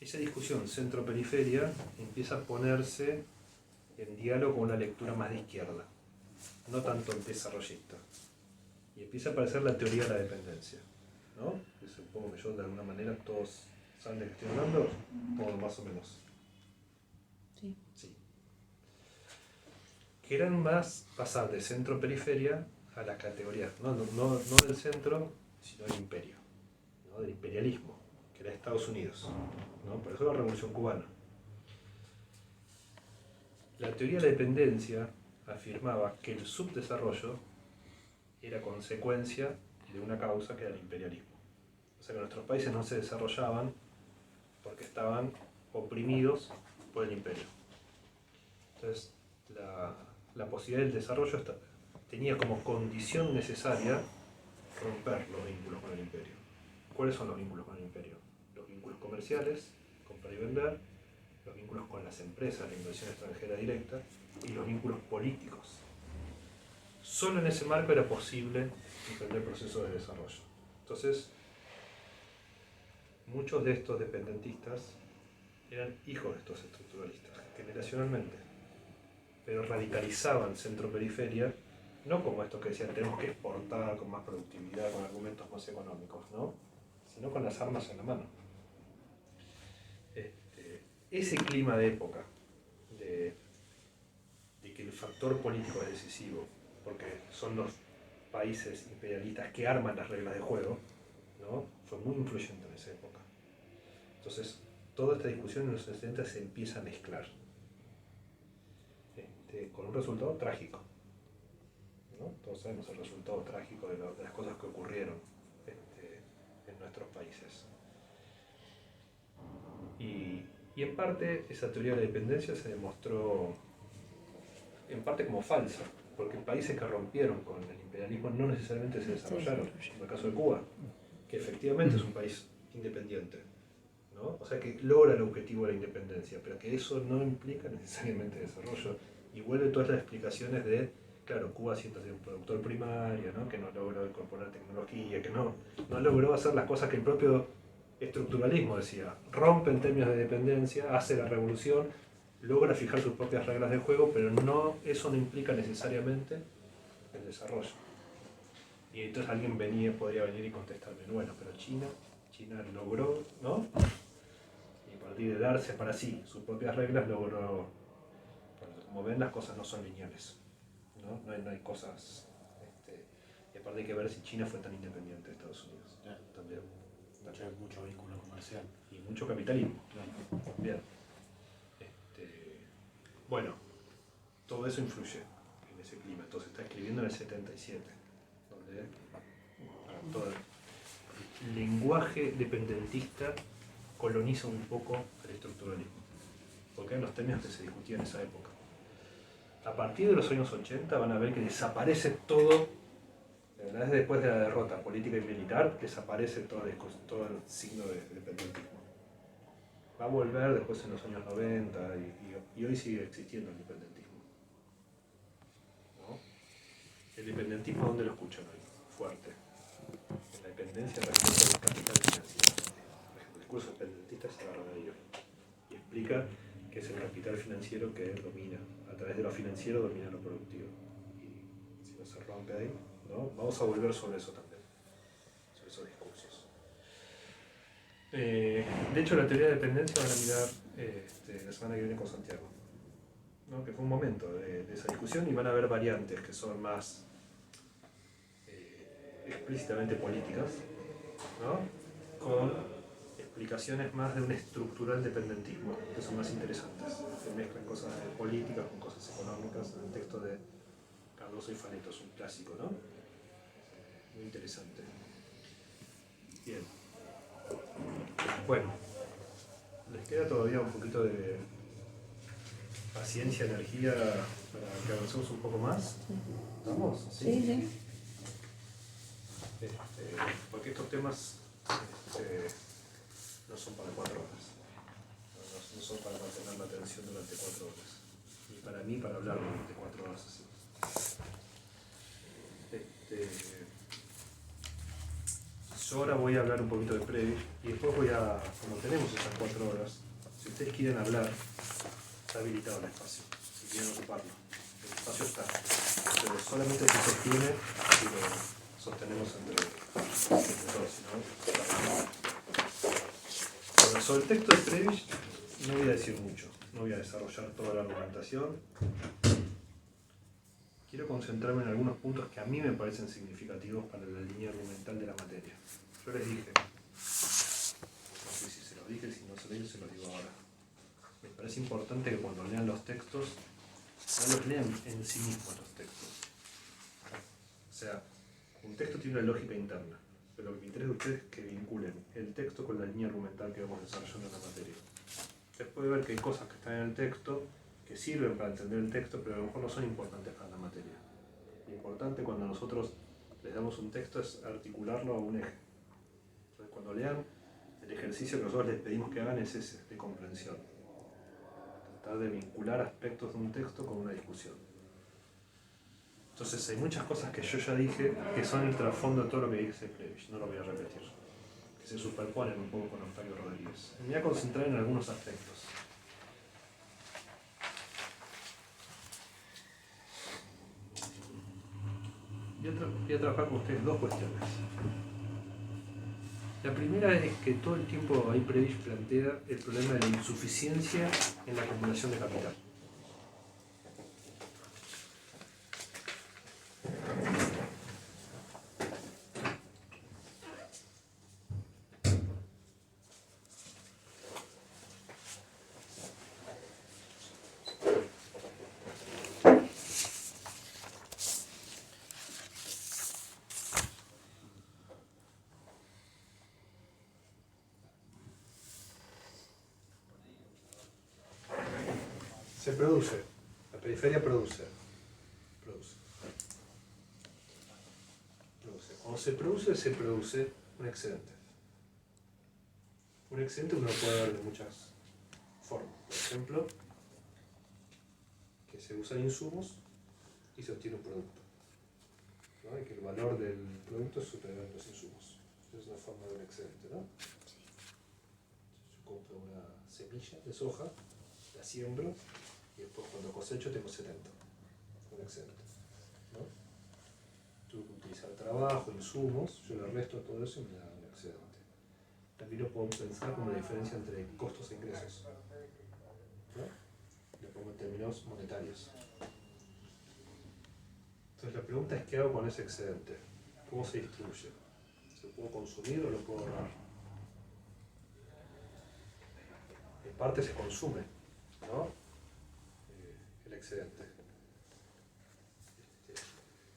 esa discusión centro-periferia empieza a ponerse en diálogo con una lectura más de izquierda, no tanto desarrollista, y empieza a aparecer la teoría de la dependencia, ¿no? Que supongo que yo de alguna manera todos saben de qué estoy hablando, o más o menos. Sí. Sí. Que eran más pasar de centro-periferia a las categorías, no del centro, sino del imperio, ¿no? Del imperialismo, que era Estados Unidos, ¿no? Por eso la Revolución Cubana. La teoría de la dependencia afirmaba que el subdesarrollo era consecuencia de una causa que era el imperialismo. O sea que nuestros países no se desarrollaban porque estaban oprimidos por el imperio. Entonces, la posibilidad del desarrollo tenía como condición necesaria romper los vínculos con el imperio. ¿Cuáles son los vínculos con el imperio? Los vínculos comerciales, comprar y vender, los vínculos con las empresas, la inversión extranjera directa, y los vínculos políticos. Solo en ese marco era posible emprender procesos de desarrollo. Entonces, muchos de estos dependentistas eran hijos de estos estructuralistas, generacionalmente, pero radicalizaban centro-periferia, no como estos que decían tenemos que exportar con más productividad, con argumentos más económicos, ¿no? Sino con las armas en la mano. Ese clima de época, de que el factor político es decisivo, porque son los países imperialistas que arman las reglas de juego, ¿no? Fue muy influyente en esa época. Entonces, toda esta discusión en los 60 se empieza a mezclar, con un resultado trágico, ¿no? Todos sabemos el resultado trágico de las cosas que ocurrieron en nuestros países. Y en parte esa teoría de la dependencia se demostró en parte como falsa, porque países que rompieron con el imperialismo no necesariamente se desarrollaron, como el caso de Cuba, que efectivamente es un país independiente, ¿no? O sea que logra el objetivo de la independencia, pero que eso no implica necesariamente desarrollo, y vuelve todas las explicaciones de, claro, Cuba siendo un productor primario, ¿no? Que no logró incorporar tecnología, que no logró hacer las cosas que el propio estructuralismo decía, rompe en términos de dependencia, hace la revolución, logra fijar sus propias reglas de juego, pero eso no implica necesariamente el desarrollo. Y entonces alguien podría venir y contestarme, bueno, pero China logró, ¿no? Y a partir de darse para sí sus propias reglas, logró, bueno, como ven, las cosas no son lineales, ¿no? No hay cosas, y aparte hay que ver si China fue tan independiente de Estados Unidos, también. Mucho vínculo comercial. Y mucho capitalismo. Bien. Bueno, todo eso influye en ese clima. Entonces está escribiendo en el 77, donde todo el lenguaje dependentista coloniza un poco el estructuralismo, porque eran los términos que se discutían en esa época. A partir de los años 80 van a ver que desaparece todo. Una vez después de la derrota política y militar, desaparece todo el signo de dependentismo. Va a volver después en los años 90 y hoy sigue existiendo el independentismo, ¿no? El independentismo, ¿dónde lo escuchan hoy? Fuerte. En la dependencia respecto del capital financiero. Por ejemplo, el discurso independentista se agarra de ello y explica que es el capital financiero que domina. A través de lo financiero domina lo productivo. Y si no se rompe ahí, ¿no? Vamos a volver sobre eso también, sobre esos discursos. De hecho, la teoría de dependencia van a mirar la semana que viene con Santiago, ¿no? Que fue un momento de esa discusión y van a haber variantes que son más explícitamente políticas, ¿no? Con explicaciones más de un estructural dependentismo, que son más interesantes, que mezclan cosas políticas con cosas económicas, en el texto de Cardoso y Faneto, es un clásico, ¿no? Muy interesante. Bien. Bueno, les queda todavía un poquito de paciencia, energía para que avancemos un poco más. ¿Vamos? Sí. Porque estos temas no son para 4 horas. No son para mantener la atención durante 4 horas. Ni para mí, para hablar durante 4 horas así. Yo ahora voy a hablar un poquito de Previ y después voy a, como tenemos esas 4 horas, si ustedes quieren hablar, está habilitado el espacio, si quieren ocuparlo. El espacio está, pero solamente se sostiene si lo sostenemos entre todos, ¿no? Bueno, sobre el texto de Previ no voy a decir mucho, no voy a desarrollar toda la argumentación. Quiero concentrarme en algunos puntos que a mí me parecen significativos para la línea argumental de la materia. Yo les dije, no sé si se los dije, si no se los dije, se los digo ahora. Me parece importante que cuando lean los textos, no los lean en sí mismos los textos. O sea, un texto tiene una lógica interna, pero lo que me interesa de ustedes es que vinculen el texto con la línea argumental que vamos desarrollando en la materia. Ustedes pueden ver que hay cosas que están en el texto que sirven para entender el texto, pero a lo mejor no son importantes para la materia. Lo importante cuando nosotros les damos un texto es articularlo a un eje. Entonces, cuando lean, el ejercicio que nosotros les pedimos que hagan es ese, de comprensión. Tratar de vincular aspectos de un texto con una discusión. Entonces, hay muchas cosas que yo ya dije que son el trasfondo de todo lo que dice Prebisch, no lo voy a repetir, que se superponen un poco con Octavio Rodríguez. Me voy a concentrar en algunos aspectos. Voy a trabajar con ustedes 2 cuestiones. La primera es que todo el tiempo ahí Prebisch plantea el problema de la insuficiencia en la acumulación de capital. Se produce, la periferia produce. Cuando se produce un excedente. Un excedente uno lo puede ver de muchas formas. Por ejemplo, que se usan insumos y se obtiene un producto, ¿no? Y que el valor del producto es superior a los insumos. Es una forma de un excedente, ¿no? Yo compro una semilla de soja, la siembro, y después cuando cosecho tengo 70, un excedente, ¿no? Tuve que utilizar trabajo, insumos, yo le resto todo eso y me da un excedente. También lo puedo pensar como la diferencia entre costos e ingresos, ¿no? Lo pongo en términos monetarios. Entonces la pregunta es ¿qué hago con ese excedente? ¿Cómo se distribuye? ¿Se lo puedo consumir o lo puedo ahorrar? En parte se consume, ¿no? El excedente.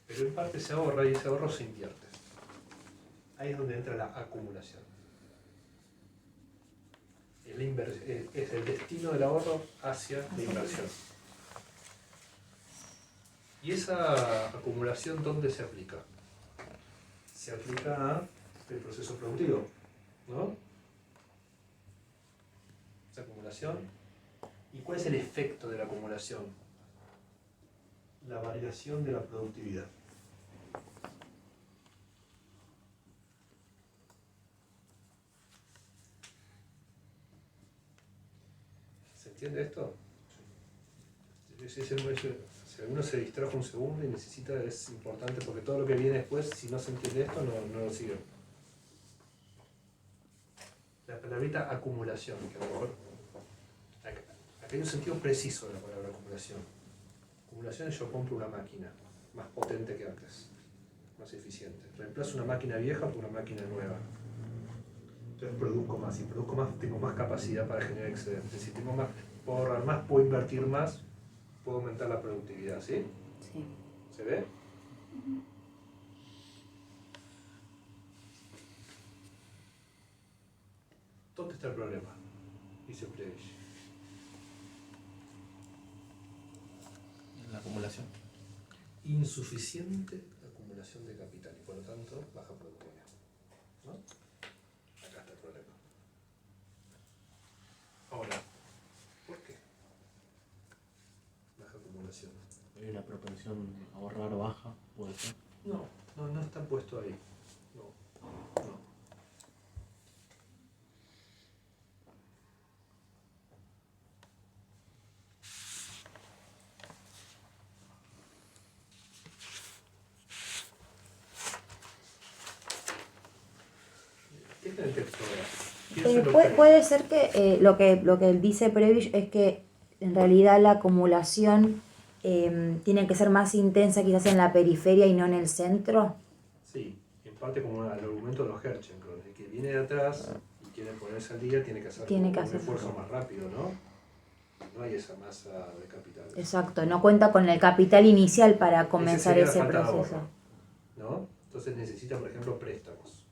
Pero en parte se ahorra y ese ahorro se invierte. Ahí es donde entra la acumulación. Es el destino del ahorro hacia la inversión. ¿Y esa acumulación dónde se aplica? Se aplica al proceso productivo, ¿no? Esa acumulación. ¿Y cuál es el efecto de la acumulación? La variación de la productividad. entiende esto? Si alguno se distrajo un segundo y necesita, es importante porque todo lo que viene después, si no se entiende esto, no lo sigue. La palabrita acumulación, que a lo mejor acá hay un sentido preciso de la palabra acumulación. Acumulación es yo compro una máquina más potente que antes, más eficiente. Reemplazo una máquina vieja por una máquina nueva. Entonces produzco más, y produzco más, tengo más capacidad para generar excedentes. Si tengo más, puedo ahorrar más, puedo invertir más, puedo aumentar la productividad, ¿sí? Sí. ¿Se ve? ¿Dónde está el problema? Dice Prebisch. En la acumulación. Insuficiente acumulación de capital y por lo tanto baja productividad. ¿No? Acá está el problema. Ahora, ¿por qué? Baja acumulación. Hay una propensión de ahorrar baja, puede ser. No está puesto ahí. No. ¿Qué está en el texto ahora? Piénselo ustedes. Puede ser que lo que dice Prebisch es que en realidad la acumulación tiene que ser más intensa quizás en la periferia y no en el centro. Sí, en parte como el argumento de los Herchenkron, el que viene de atrás y quiere ponerse al día tiene que hacer Tiene que un hacer esfuerzo mejor. más rápido, ¿no? No hay esa masa de capital. Exacto, no cuenta con el capital inicial para comenzar sería la ese falta de proceso. ahorro, ¿no? Entonces necesita, por ejemplo, préstamos.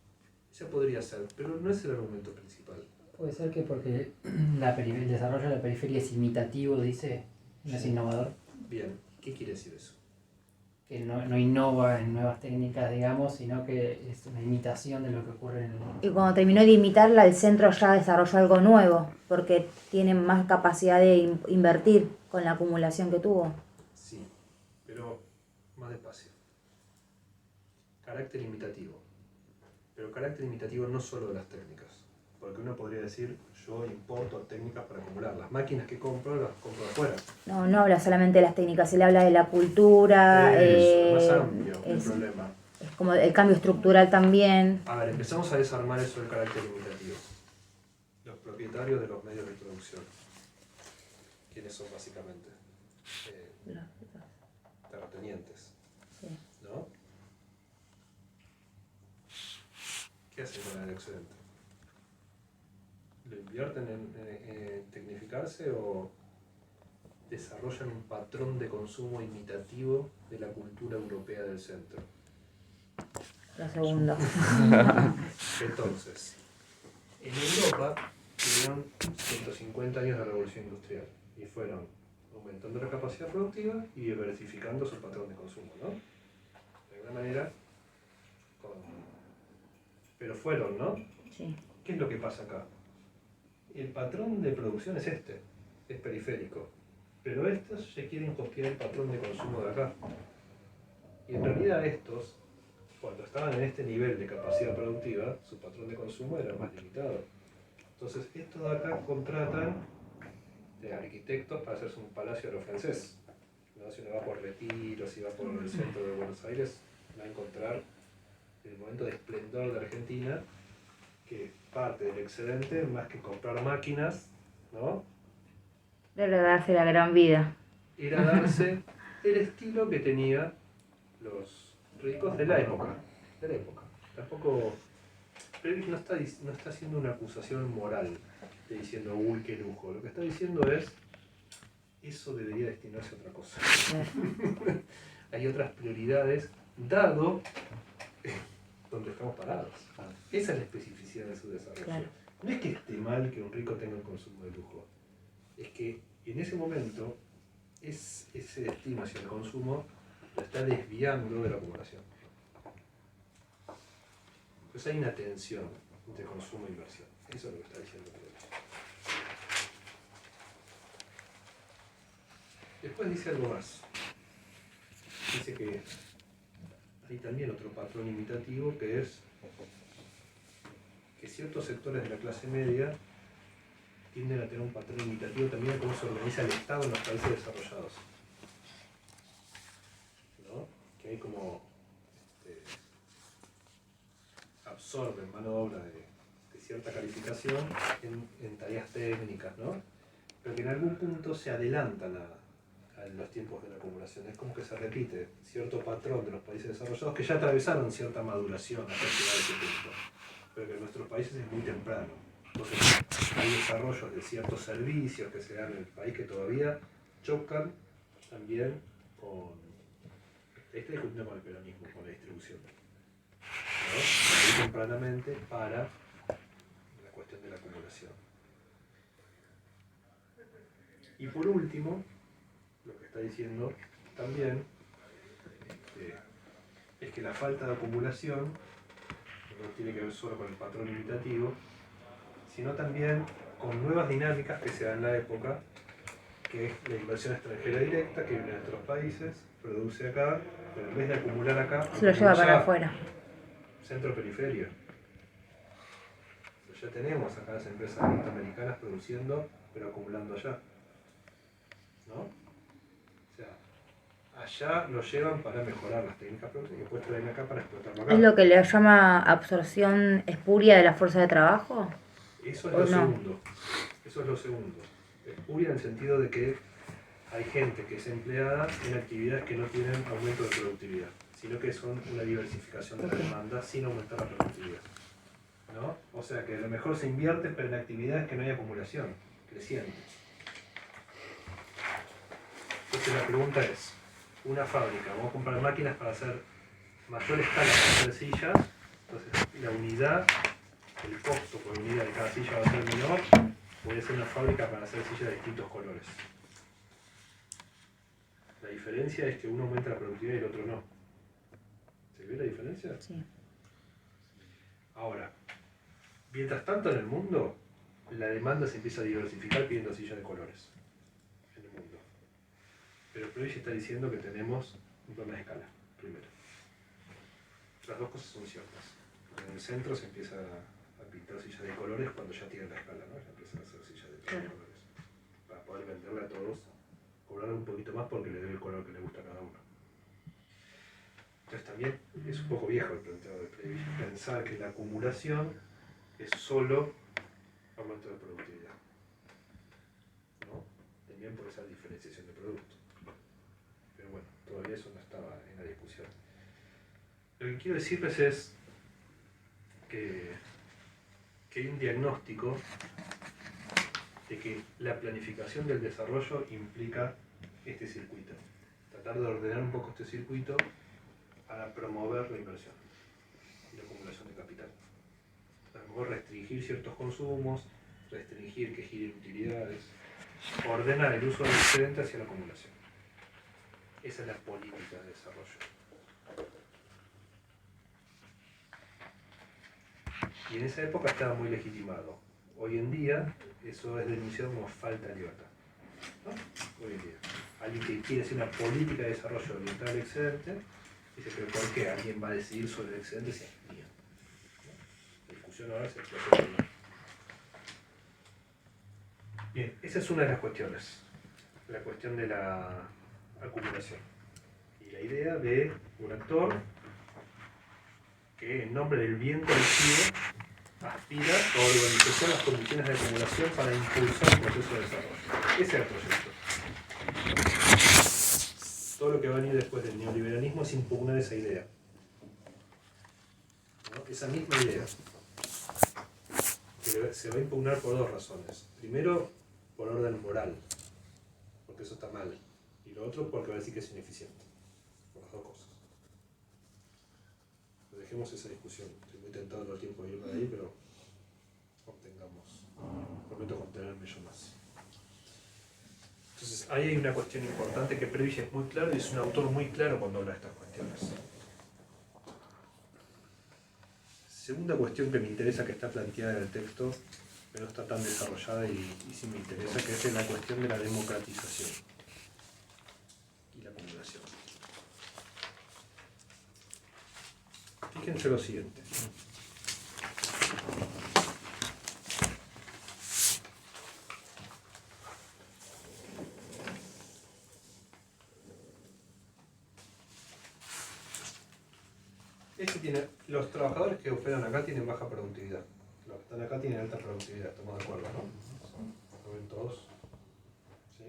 Ese podría ser, pero no es el argumento principal. Puede ser que porque el desarrollo de la periferia es imitativo, dice, no es innovador, Bien, ¿qué quiere decir eso? que no innova en nuevas técnicas, digamos, sino que es una imitación de lo que ocurre en el mundo. Y cuando terminó de imitarla, el centro ya desarrolló algo nuevo, porque tiene más capacidad de invertir con la acumulación que tuvo. Sí, pero más despacio. Carácter imitativo. Pero carácter imitativo no solo de las técnicas. Porque uno podría decir, yo importo técnicas para acumular. Las máquinas que compro, las compro afuera. No habla solamente de las técnicas, él habla de la cultura, Eso, es más amplio el es problema. como el cambio estructural también. A ver, empezamos a desarmar eso del carácter imitativo. Los propietarios de los medios de producción. ¿Quiénes son básicamente? Terratenientes. Sí. ¿No? ¿Qué hacen con el excedente? ¿Lo invierten en tecnificarse o desarrollan un patrón de consumo imitativo de la cultura europea del centro? Lo segundo. Entonces, en Europa tuvieron 150 años de revolución industrial y fueron aumentando la capacidad productiva y diversificando su patrón de consumo, ¿no? De alguna manera, pero fueron, ¿no? Sí. ¿Qué es lo que pasa acá? El patrón de producción es este, es periférico, pero estos se quieren copiar el patrón de consumo de acá. Y en realidad estos, cuando estaban en este nivel de capacidad productiva, su patrón de consumo era más limitado. Entonces estos de acá contratan arquitectos para hacerse un palacio a lo francés. ¿No? Si uno va por Retiro, si va por el centro de Buenos Aires, va a encontrar el momento de esplendor de Argentina, que parte del excedente, más que comprar máquinas, ¿no? Era darse la gran vida. Era darse el estilo que tenían los ricos de la época. Tampoco, Prebisch no está haciendo una acusación moral, de diciendo, uy, qué lujo. Lo que está diciendo es, eso debería destinarse a otra cosa. Hay otras prioridades, dado donde estamos parados. Esa es la especificidad de su desarrollo. Claro. No es que esté mal que un rico tenga un consumo de lujo, es que en ese momento ese destino hacia el consumo lo está desviando de la acumulación. Entonces hay una tensión entre consumo e inversión. Eso es lo que está diciendo Prebisch. Después dice algo más. Dice que hay también otro patrón imitativo que es que ciertos sectores de la clase media tienden a tener un patrón imitativo también de cómo se organiza el Estado en los países desarrollados. ¿No? Que hay como absorben mano de obra de cierta calificación en tareas técnicas, ¿no? Pero que en algún punto se adelantan a los tiempos de la acumulación. Es como que se repite cierto patrón de los países desarrollados que ya atravesaron cierta maduración hasta llegar a ese punto, pero que en nuestros países es muy temprano. Entonces hay desarrollos de ciertos servicios que se dan en el país que todavía chocan también con... Está discutiendo con el peronismo, con la distribución, ¿no? Muy tempranamente para la cuestión de la acumulación. Y por último, lo que está diciendo también es que la falta de acumulación no tiene que ver solo con el patrón imitativo, sino también con nuevas dinámicas que se dan en la época, que es la inversión extranjera directa que viene de otros países, produce acá, pero en vez de acumular acá, Se lo lleva para afuera. Centro-periferia. Ya tenemos acá las empresas norteamericanas produciendo, pero acumulando allá. ¿No? O sea, allá lo llevan para mejorar las técnicas productivas y después traen acá para explotarlo acá. ¿Es lo que le llama absorción espuria de la fuerza de trabajo? Eso es lo segundo. Eso es lo segundo. Espuria en el sentido de que hay gente que es empleada en actividades que no tienen aumento de productividad, sino que son una diversificación de la demanda sin aumentar la productividad. ¿No? O sea que a lo mejor se invierte pero en actividades que no hay acumulación creciente. Entonces la pregunta es, una fábrica, vamos a comprar máquinas para hacer mayor escala para hacer sillas, entonces la unidad, el costo por unidad de cada silla va a ser menor, puede ser una fábrica para hacer sillas de distintos colores. La diferencia es que uno aumenta la productividad y el otro no. ¿Se ve la diferencia? Sí. Ahora, mientras tanto en el mundo, la demanda se empieza a diversificar pidiendo sillas de colores. En el mundo. Pero Prebisch está diciendo que tenemos un problema de escala, primero. Las dos cosas son ciertas. En el centro se empieza a pintar sillas de colores cuando ya tienen la escala, ¿no? Ya empiezan a hacer sillas de todos los colores. Para poder venderle a todos, cobrar un poquito más porque le dé el color que le gusta a cada uno. Entonces también es un poco viejo el planteado de Prebisch pensar que la acumulación es solo aumento de productividad, ¿no? También por esa diferenciación de producto. Pero bueno, todavía eso no estaba en la discusión. Lo que quiero decirles es que hay un diagnóstico de que la planificación del desarrollo implica este circuito. Tratar de ordenar un poco este circuito para promover la inversión y la acumulación de capital. A lo mejor restringir ciertos consumos, restringir que giren utilidades, ordenar el uso del excedente hacia la acumulación. Esa es la política de desarrollo. Y en esa época estaba muy legitimado. Hoy en día eso es denunciado como falta de libertad, ¿no? Hoy en día. Alguien que quiere hacer una política de desarrollo orientada al excedente, dice, pero ¿por qué alguien va a decidir sobre el excedente si es mío? ¿No? La discusión ahora se explotó. Bien, esa es una de las cuestiones. La cuestión de la acumulación. Y la idea de un actor que en nombre del bien colectivo aspira a organizar las condiciones de acumulación para impulsar el proceso de desarrollo. Ese es el proyecto. Todo lo que va a venir después del neoliberalismo es impugnar esa idea. ¿No? Esa misma idea. Que se va a impugnar por dos razones. Primero, por orden moral, porque eso está mal. Y lo otro, porque va a decir que es ineficiente. Por las dos cosas. Pero dejemos esa discusión. Estoy muy tentado todo el tiempo de irme de ahí, pero prometo contenerme yo más. Entonces, ahí hay una cuestión importante que Prebisch es muy claro y es un autor muy claro cuando habla de estas cuestiones. Segunda cuestión que me interesa que está planteada en el texto, pero no está tan desarrollada y sí me interesa, que es la cuestión de la democratización y la acumulación. Fíjense lo siguiente. Los trabajadores que operan acá tienen baja productividad. Los que están acá tienen alta productividad, estamos de acuerdo, ¿no? ¿Lo ven todos? ¿Sí?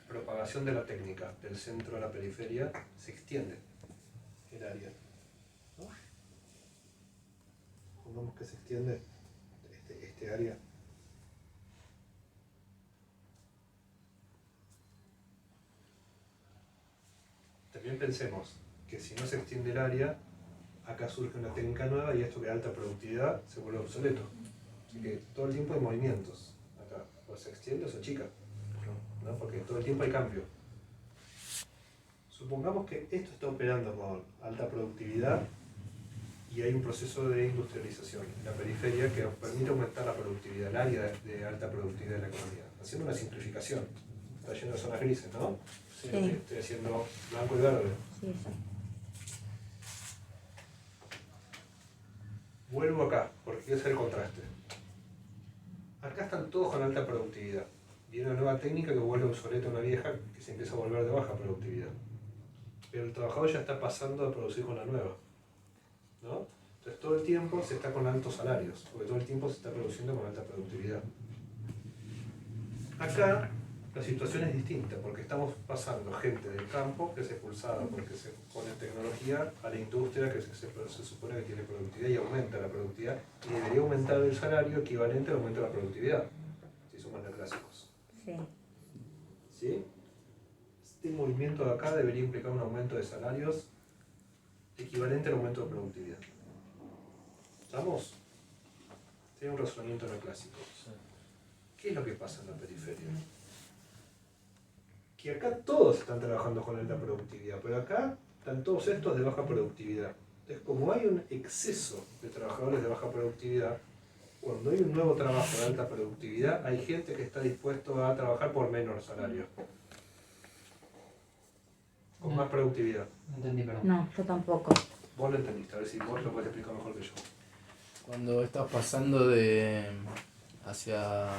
Propagación de la técnica del centro a la periferia se extiende el área. ¿No? Pongamos que se extiende este área. También pensemos que si no se extiende el área, acá surge una técnica nueva y esto que alta productividad se vuelve obsoleto. Así que todo el tiempo hay movimientos acá, o se extiende o se achica, ¿no? Porque todo el tiempo hay cambio. Supongamos que esto está operando con alta productividad y hay un proceso de industrialización en la periferia que nos permite aumentar la productividad, el área de alta productividad de la economía, haciendo una simplificación. Está lleno de zonas grises, ¿no? Sí. Estoy haciendo blanco y verde. Sí, sí. Vuelvo acá, porque quiero hacer el contraste. Acá están todos con alta productividad. Viene una nueva técnica que vuelve obsoleta a una vieja que se empieza a volver de baja productividad. Pero el trabajador ya está pasando a producir con la nueva, ¿no? Entonces todo el tiempo se está con altos salarios, porque todo el tiempo se está produciendo con alta productividad. Acá la situación es distinta, porque estamos pasando gente del campo que es expulsada porque se pone tecnología a la industria que se supone que tiene productividad y aumenta la productividad y debería aumentar el salario equivalente al aumento de la productividad, si somos neoclásicos. Sí. ¿Sí? Este movimiento de acá debería implicar un aumento de salarios equivalente al aumento de productividad. ¿Estamos? Tiene un razonamiento neoclásico. ¿Qué es lo que pasa en la periferia? Que acá todos están trabajando con alta productividad, pero acá están todos estos de baja productividad. Entonces, como hay un exceso de trabajadores de baja productividad, cuando hay un nuevo trabajo de alta productividad, hay gente que está dispuesto a trabajar por menor salario. Con más productividad. No entendí, perdón. No, yo tampoco. Vos lo entendiste, a ver si vos lo podés explicar mejor que yo. Cuando estás pasando de hacia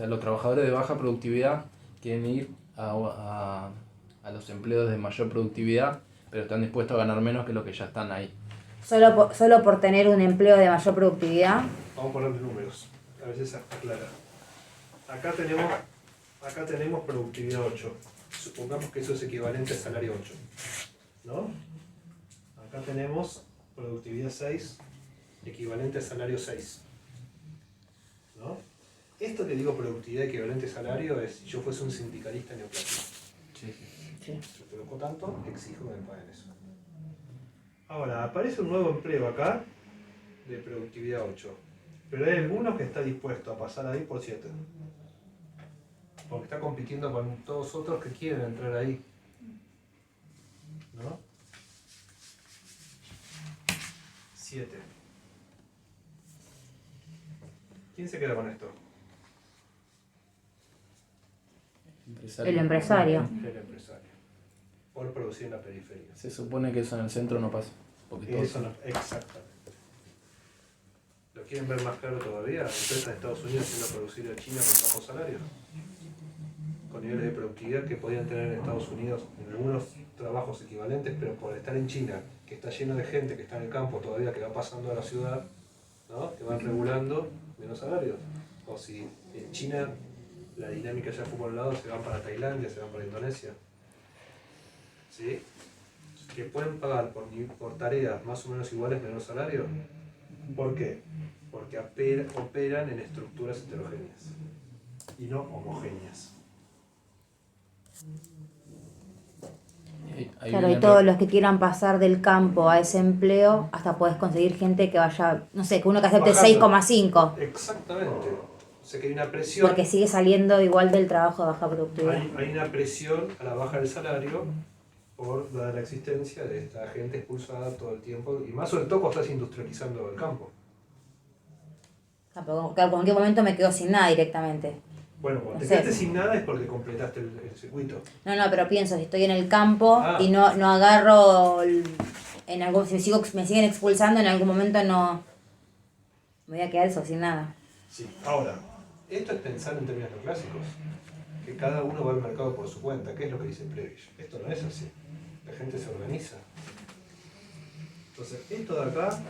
los trabajadores de baja productividad, quieren ir a los empleos de mayor productividad, pero están dispuestos a ganar menos que los que ya están ahí. Solo por tener un empleo de mayor productividad. Vamos a ponerle números, a ver si se aclara. Acá tenemos productividad 8. Supongamos que eso es equivalente a salario 8. ¿No? Acá tenemos productividad 6, equivalente a salario 6. ¿No? Esto que digo productividad equivalente a salario es si yo fuese un sindicalista neoclásico. Sí. Yo produzco tanto, exijo que me paguen eso. Ahora, aparece un nuevo empleo acá de productividad 8. Pero hay algunos que está dispuesto a pasar ahí por 7. Porque está compitiendo con todos otros que quieren entrar ahí. ¿No? 7. ¿Quién se queda con esto? El empresario. El empresario. Por producir en la periferia. Se supone que eso en el centro no pasa. Porque todos Eso no, exactamente. ¿Lo quieren ver más claro todavía? Empresas de Estados Unidos yendo a producir en China con bajos salarios. Con niveles de productividad que podían tener en Estados Unidos en algunos trabajos equivalentes, pero por estar en China, que está lleno de gente que está en el campo todavía, que va pasando a la ciudad, ¿no? Que van regulando menos salarios. O si en China la dinámica ya fue por un lado, se van para Tailandia, se van para Indonesia. ¿Sí? Que pueden pagar por tareas más o menos iguales menor salario. ¿Por qué? Porque operan en estructuras heterogéneas y no homogéneas. Claro, y todos los que quieran pasar del campo a ese empleo, hasta podés conseguir gente que vaya, no sé, que uno que acepte 6,5. Exactamente. O sea que hay una presión. Porque sigue saliendo igual del trabajo de baja productividad. Hay una presión a la baja del salario por la existencia de esta gente expulsada todo el tiempo, y más sobre todo cuando estás industrializando el campo. Claro, en cualquier momento me quedo sin nada directamente. Bueno, cuando No te sé. quedaste sin nada es porque completaste el circuito. No, pero pienso, si estoy en el campo Ah. y no agarro, si me siguen expulsando, en algún momento no me voy a quedar eso sin nada. Sí. Ahora, esto es pensar en términos neoclásicos, que cada uno va al mercado por su cuenta. ¿Qué es lo que dice Prebisch? Esto no es así. la gente se organiza. Entonces, esto de acá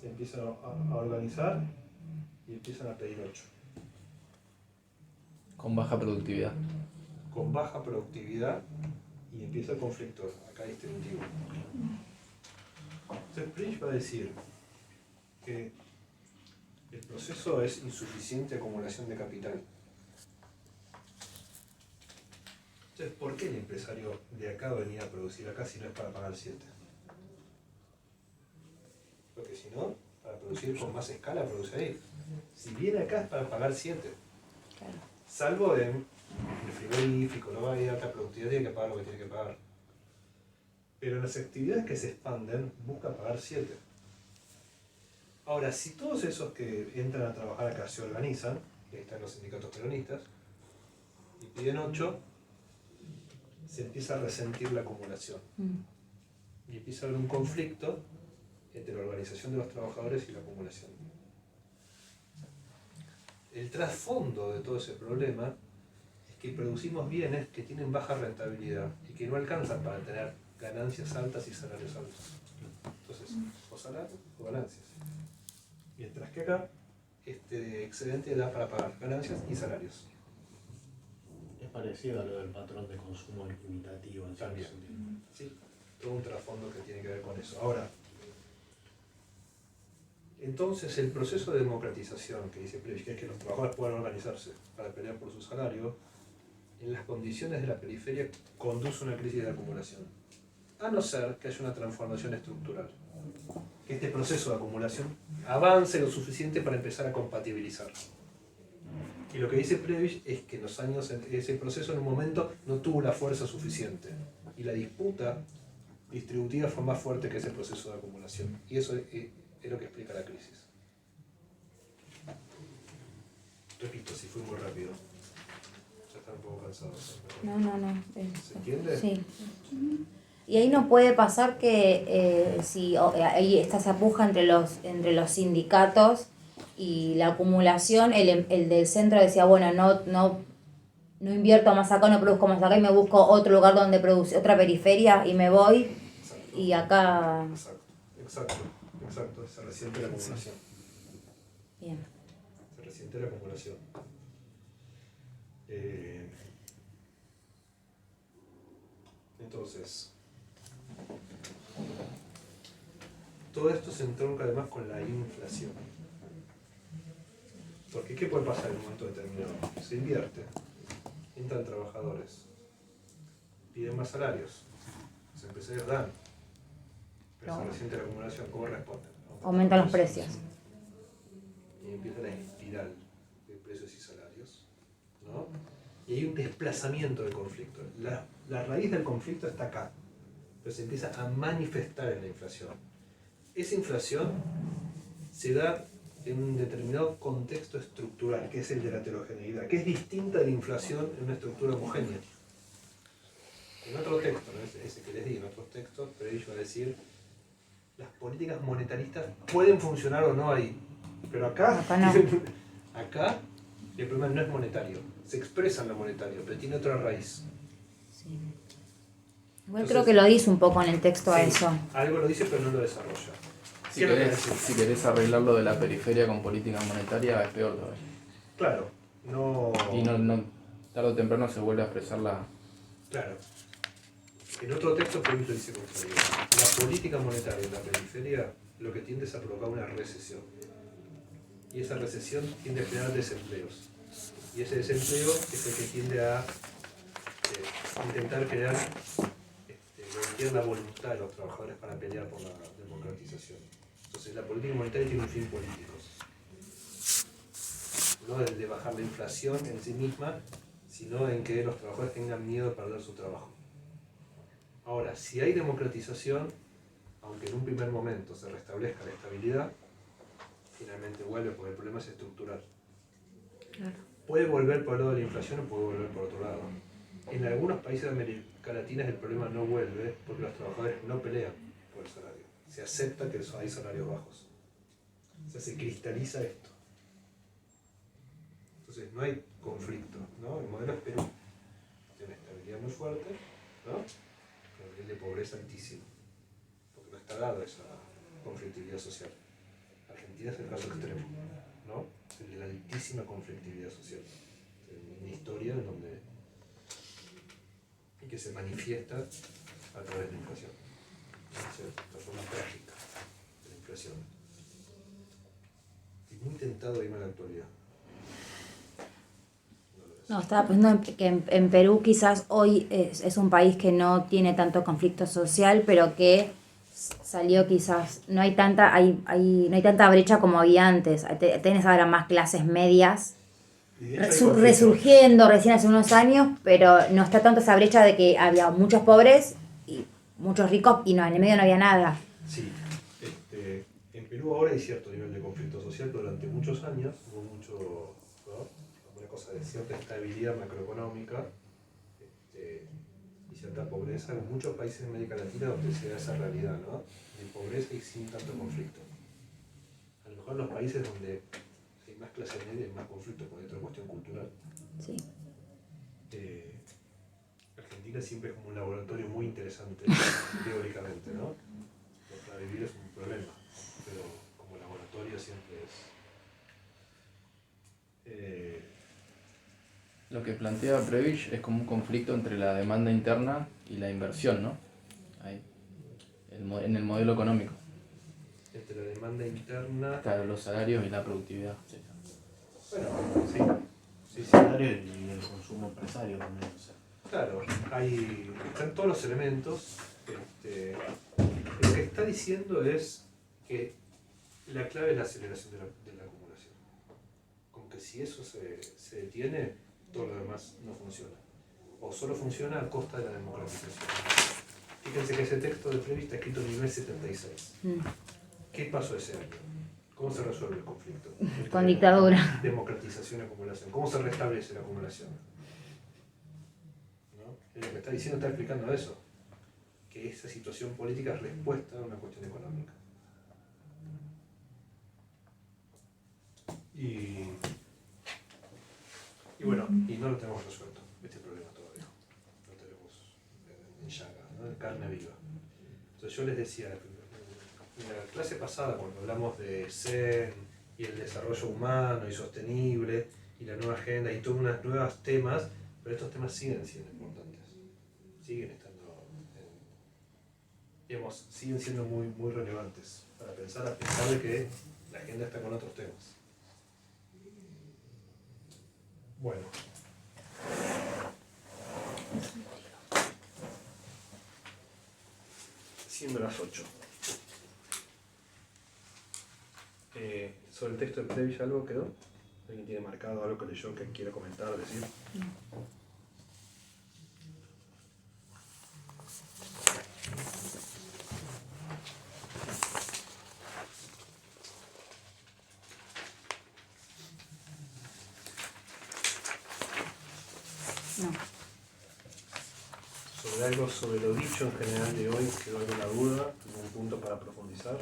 se empiezan a organizar y empiezan a pedir 8. Con baja productividad. Con baja productividad y empieza el conflicto acá distributivo. Entonces, Prich va a decir que el proceso es insuficiente acumulación de capital. Entonces, ¿por qué el empresario de acá venía a producir acá si no es para pagar 7? Porque si no, para producir con más escala, produce ahí. Si viene acá es para pagar 7. Claro. Salvo en el frigorífico, no va a ir a alta productividad, tiene que pagar lo que tiene que pagar. Pero en las actividades que se expanden, busca pagar 7. Ahora, si todos esos que entran a trabajar acá se organizan, y ahí están los sindicatos peronistas, y piden 8, se empieza a resentir la acumulación. Y empieza a haber un conflicto entre la organización de los trabajadores y la acumulación. El trasfondo de todo ese problema es que producimos bienes que tienen baja rentabilidad y que no alcanzan para tener ganancias altas y salarios altos. Entonces, o salarios o ganancias. Mientras que acá, este excedente da para pagar ganancias y salarios. Es parecido a lo del patrón de consumo limitativo en cierto También. sentido. Sí, todo un trasfondo que tiene que ver con eso. Ahora, entonces el proceso de democratización que dice Previch, que es que los trabajadores puedan organizarse para pelear por su salario, en las condiciones de la periferia conduce a una crisis de acumulación. A no ser que haya una transformación estructural. Que este proceso de acumulación avance lo suficiente para empezar a compatibilizar. Y lo que dice Previch es que en los años, ese proceso en un momento no tuvo la fuerza suficiente. Y la disputa distributiva fue más fuerte que ese proceso de acumulación. Y eso es lo que explica la crisis. Repito, si fui muy rápido. Ya están un poco cansados. No. ¿Se entiende? Sí. Y ahí no puede pasar que si ahí está esa puja entre los sindicatos y la acumulación, el del centro decía, bueno, no invierto más acá, no produzco más acá y me busco otro lugar donde produce, otra periferia y me voy. Exacto. Y acá... Exacto. Se resiente la acumulación. Bien. Se resiente la acumulación. Entonces, todo esto se entronca además con la inflación. Porque ¿qué puede pasar en un momento determinado? Se invierte, entran trabajadores, piden más salarios, los empresarios dan, pero se resiente la acumulación, ¿cómo responden? Aumentan los precios. Y empieza la espiral de precios y salarios, ¿no? Y hay un desplazamiento del conflicto. La raíz del conflicto está acá, pero se empieza a manifestar en la inflación. Esa inflación se da en un determinado contexto estructural, que es el de la heterogeneidad, que es distinta de la inflación en una estructura homogénea. En otro texto, ¿no? Ese que les di, en otros textos, Previch va a decir, las políticas monetaristas pueden funcionar o no ahí, pero acá, no. acá el problema no es monetario, se expresa en lo monetario, pero tiene otra raíz. Sí. Igual Entonces, creo que lo dice un poco en el texto a sí, eso. algo lo dice, pero no lo desarrolla. Si querés arreglar lo de la periferia con política monetaria, es peor todavía. Claro, no... Y no tarde o temprano se vuelve a expresar la... Claro. En otro texto, Previch lo dice contrario. La política monetaria en la periferia lo que tiende es a provocar una recesión. Y esa recesión tiende a generar desempleos. Y ese desempleo es el que tiende a intentar crear la voluntad de los trabajadores para pelear por la democratización. Entonces la política monetaria tiene un fin político. No el de bajar la inflación en sí misma, sino en que los trabajadores tengan miedo de perder su trabajo. Ahora, si hay democratización, aunque en un primer momento se restablezca la estabilidad, finalmente vuelve porque el problema es estructural. Claro. Puede volver por el lado de la inflación o puede volver por otro lado. En algunos países de América Latina el problema no vuelve porque los trabajadores no pelean por el salario. Se acepta que hay salarios bajos. O sea, se cristaliza esto. Entonces no hay conflicto, ¿no? El modelo es Perú. Tiene una estabilidad muy fuerte, ¿no? un nivel de pobreza altísimo, porque no está dado esa conflictividad social. Argentina es el caso extremo, ¿no? El de la altísima conflictividad social. Una historia en donde y que se manifiesta a través de la inflación. La forma trágica de la inflación. Y muy intentado irme a la actualidad. No, estaba pensando que en Perú quizás hoy es un país que no tiene tanto conflicto social, pero que salió quizás, no hay tanta brecha como había antes. Tenés ahora más clases medias Y de hecho hay conflicto. resurgiendo recién hace unos años, pero no está tanto esa brecha de que había muchos pobres y muchos ricos y no, en el medio no había nada. Sí, en Perú ahora hay cierto nivel de conflicto social, pero durante muchos años hubo mucho, ¿no? Una cosa de cierta estabilidad macroeconómica y cierta pobreza en muchos países de América Latina donde se da esa realidad, ¿no? De pobreza y sin tanto conflicto. A lo mejor en los países donde hay más clase media y más conflicto por otra cuestión cultural. Sí. Argentina siempre es como un laboratorio muy interesante teóricamente, ¿no? Porque para vivir es un problema, pero como laboratorio siempre es... Lo que plantea Prebisch es como un conflicto entre la demanda interna y la inversión, ¿no? Ahí, en el modelo económico. Entre la demanda interna... Claro, los salarios y la productividad. Sí. Bueno, sí. Sí, salario y el consumo empresario también. O sea. Claro, están todos los elementos. Lo que está diciendo es que la clave es la aceleración de la acumulación. Como que si eso se detiene, todo lo demás no funciona. O solo funciona a costa de la democratización. Fíjense que ese texto de Prebisch está escrito en nivel 76. ¿Qué pasó ese año? ¿Cómo se resuelve el conflicto? Con dictadura. Democratización y acumulación. ¿Cómo se restablece la acumulación? ¿No? Lo que está diciendo está explicando eso. Que esa situación política es respuesta a una cuestión económica. Y bueno, y no lo tenemos resuelto, este problema todavía. Lo tenemos en llaga, ¿no? En carne viva. Entonces yo les decía, en la clase pasada, cuando hablamos de Zen y el desarrollo humano y sostenible y la nueva agenda y todos unos nuevos temas, pero estos temas siguen siendo importantes. Siguen estando, digamos, siguen siendo muy, muy relevantes para pensar, a pesar de que la agenda está con otros temas. Bueno. Siendo las 8. Sobre el texto de Prebisch, ¿algo quedó? ¿Alguien tiene marcado algo que leyó que quiera comentar o decir? No. Sobre algo, sobre lo dicho en general de hoy, ¿quedó alguna duda? ¿Algún punto para profundizar?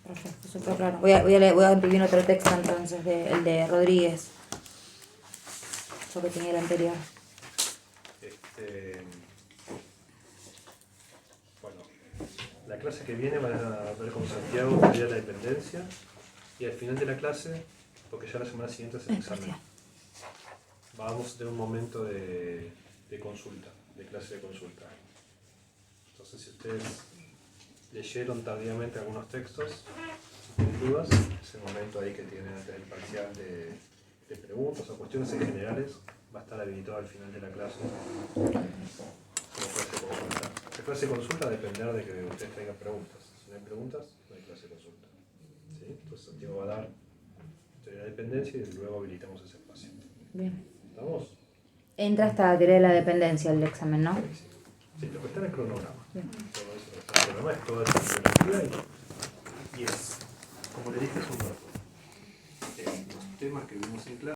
Perfecto, súper claro. Voy a imprimir otro texto entonces, el de Rodríguez. Yo que tenía el anterior. Bueno, la clase que viene van a ver con Santiago teoría de la dependencia y al final de la clase, porque ya la semana siguiente es el examen, vamos a tener un momento de consulta, de clase de consulta. Entonces, si ustedes leyeron tardíamente algunos textos, si tienen dudas, es el momento ahí que tienen antes del parcial de preguntas o cuestiones en generales, va a estar habilitado al final de la clase. La clase de consulta va a depender de que ustedes traigan preguntas. Si no hay preguntas, no hay clase de consulta. ¿Sí? Entonces Santiago va a dar teoría de la dependencia y luego habilitamos ese espacio. Bien. ¿Estamos? Entra hasta la teoría de la dependencia el examen, ¿no? Sí, lo que está en el cronograma. Bien. Todo eso que está en el cronograma es toda esa bibliografía y es, como le dije hace un rato, los temas que vimos en clase.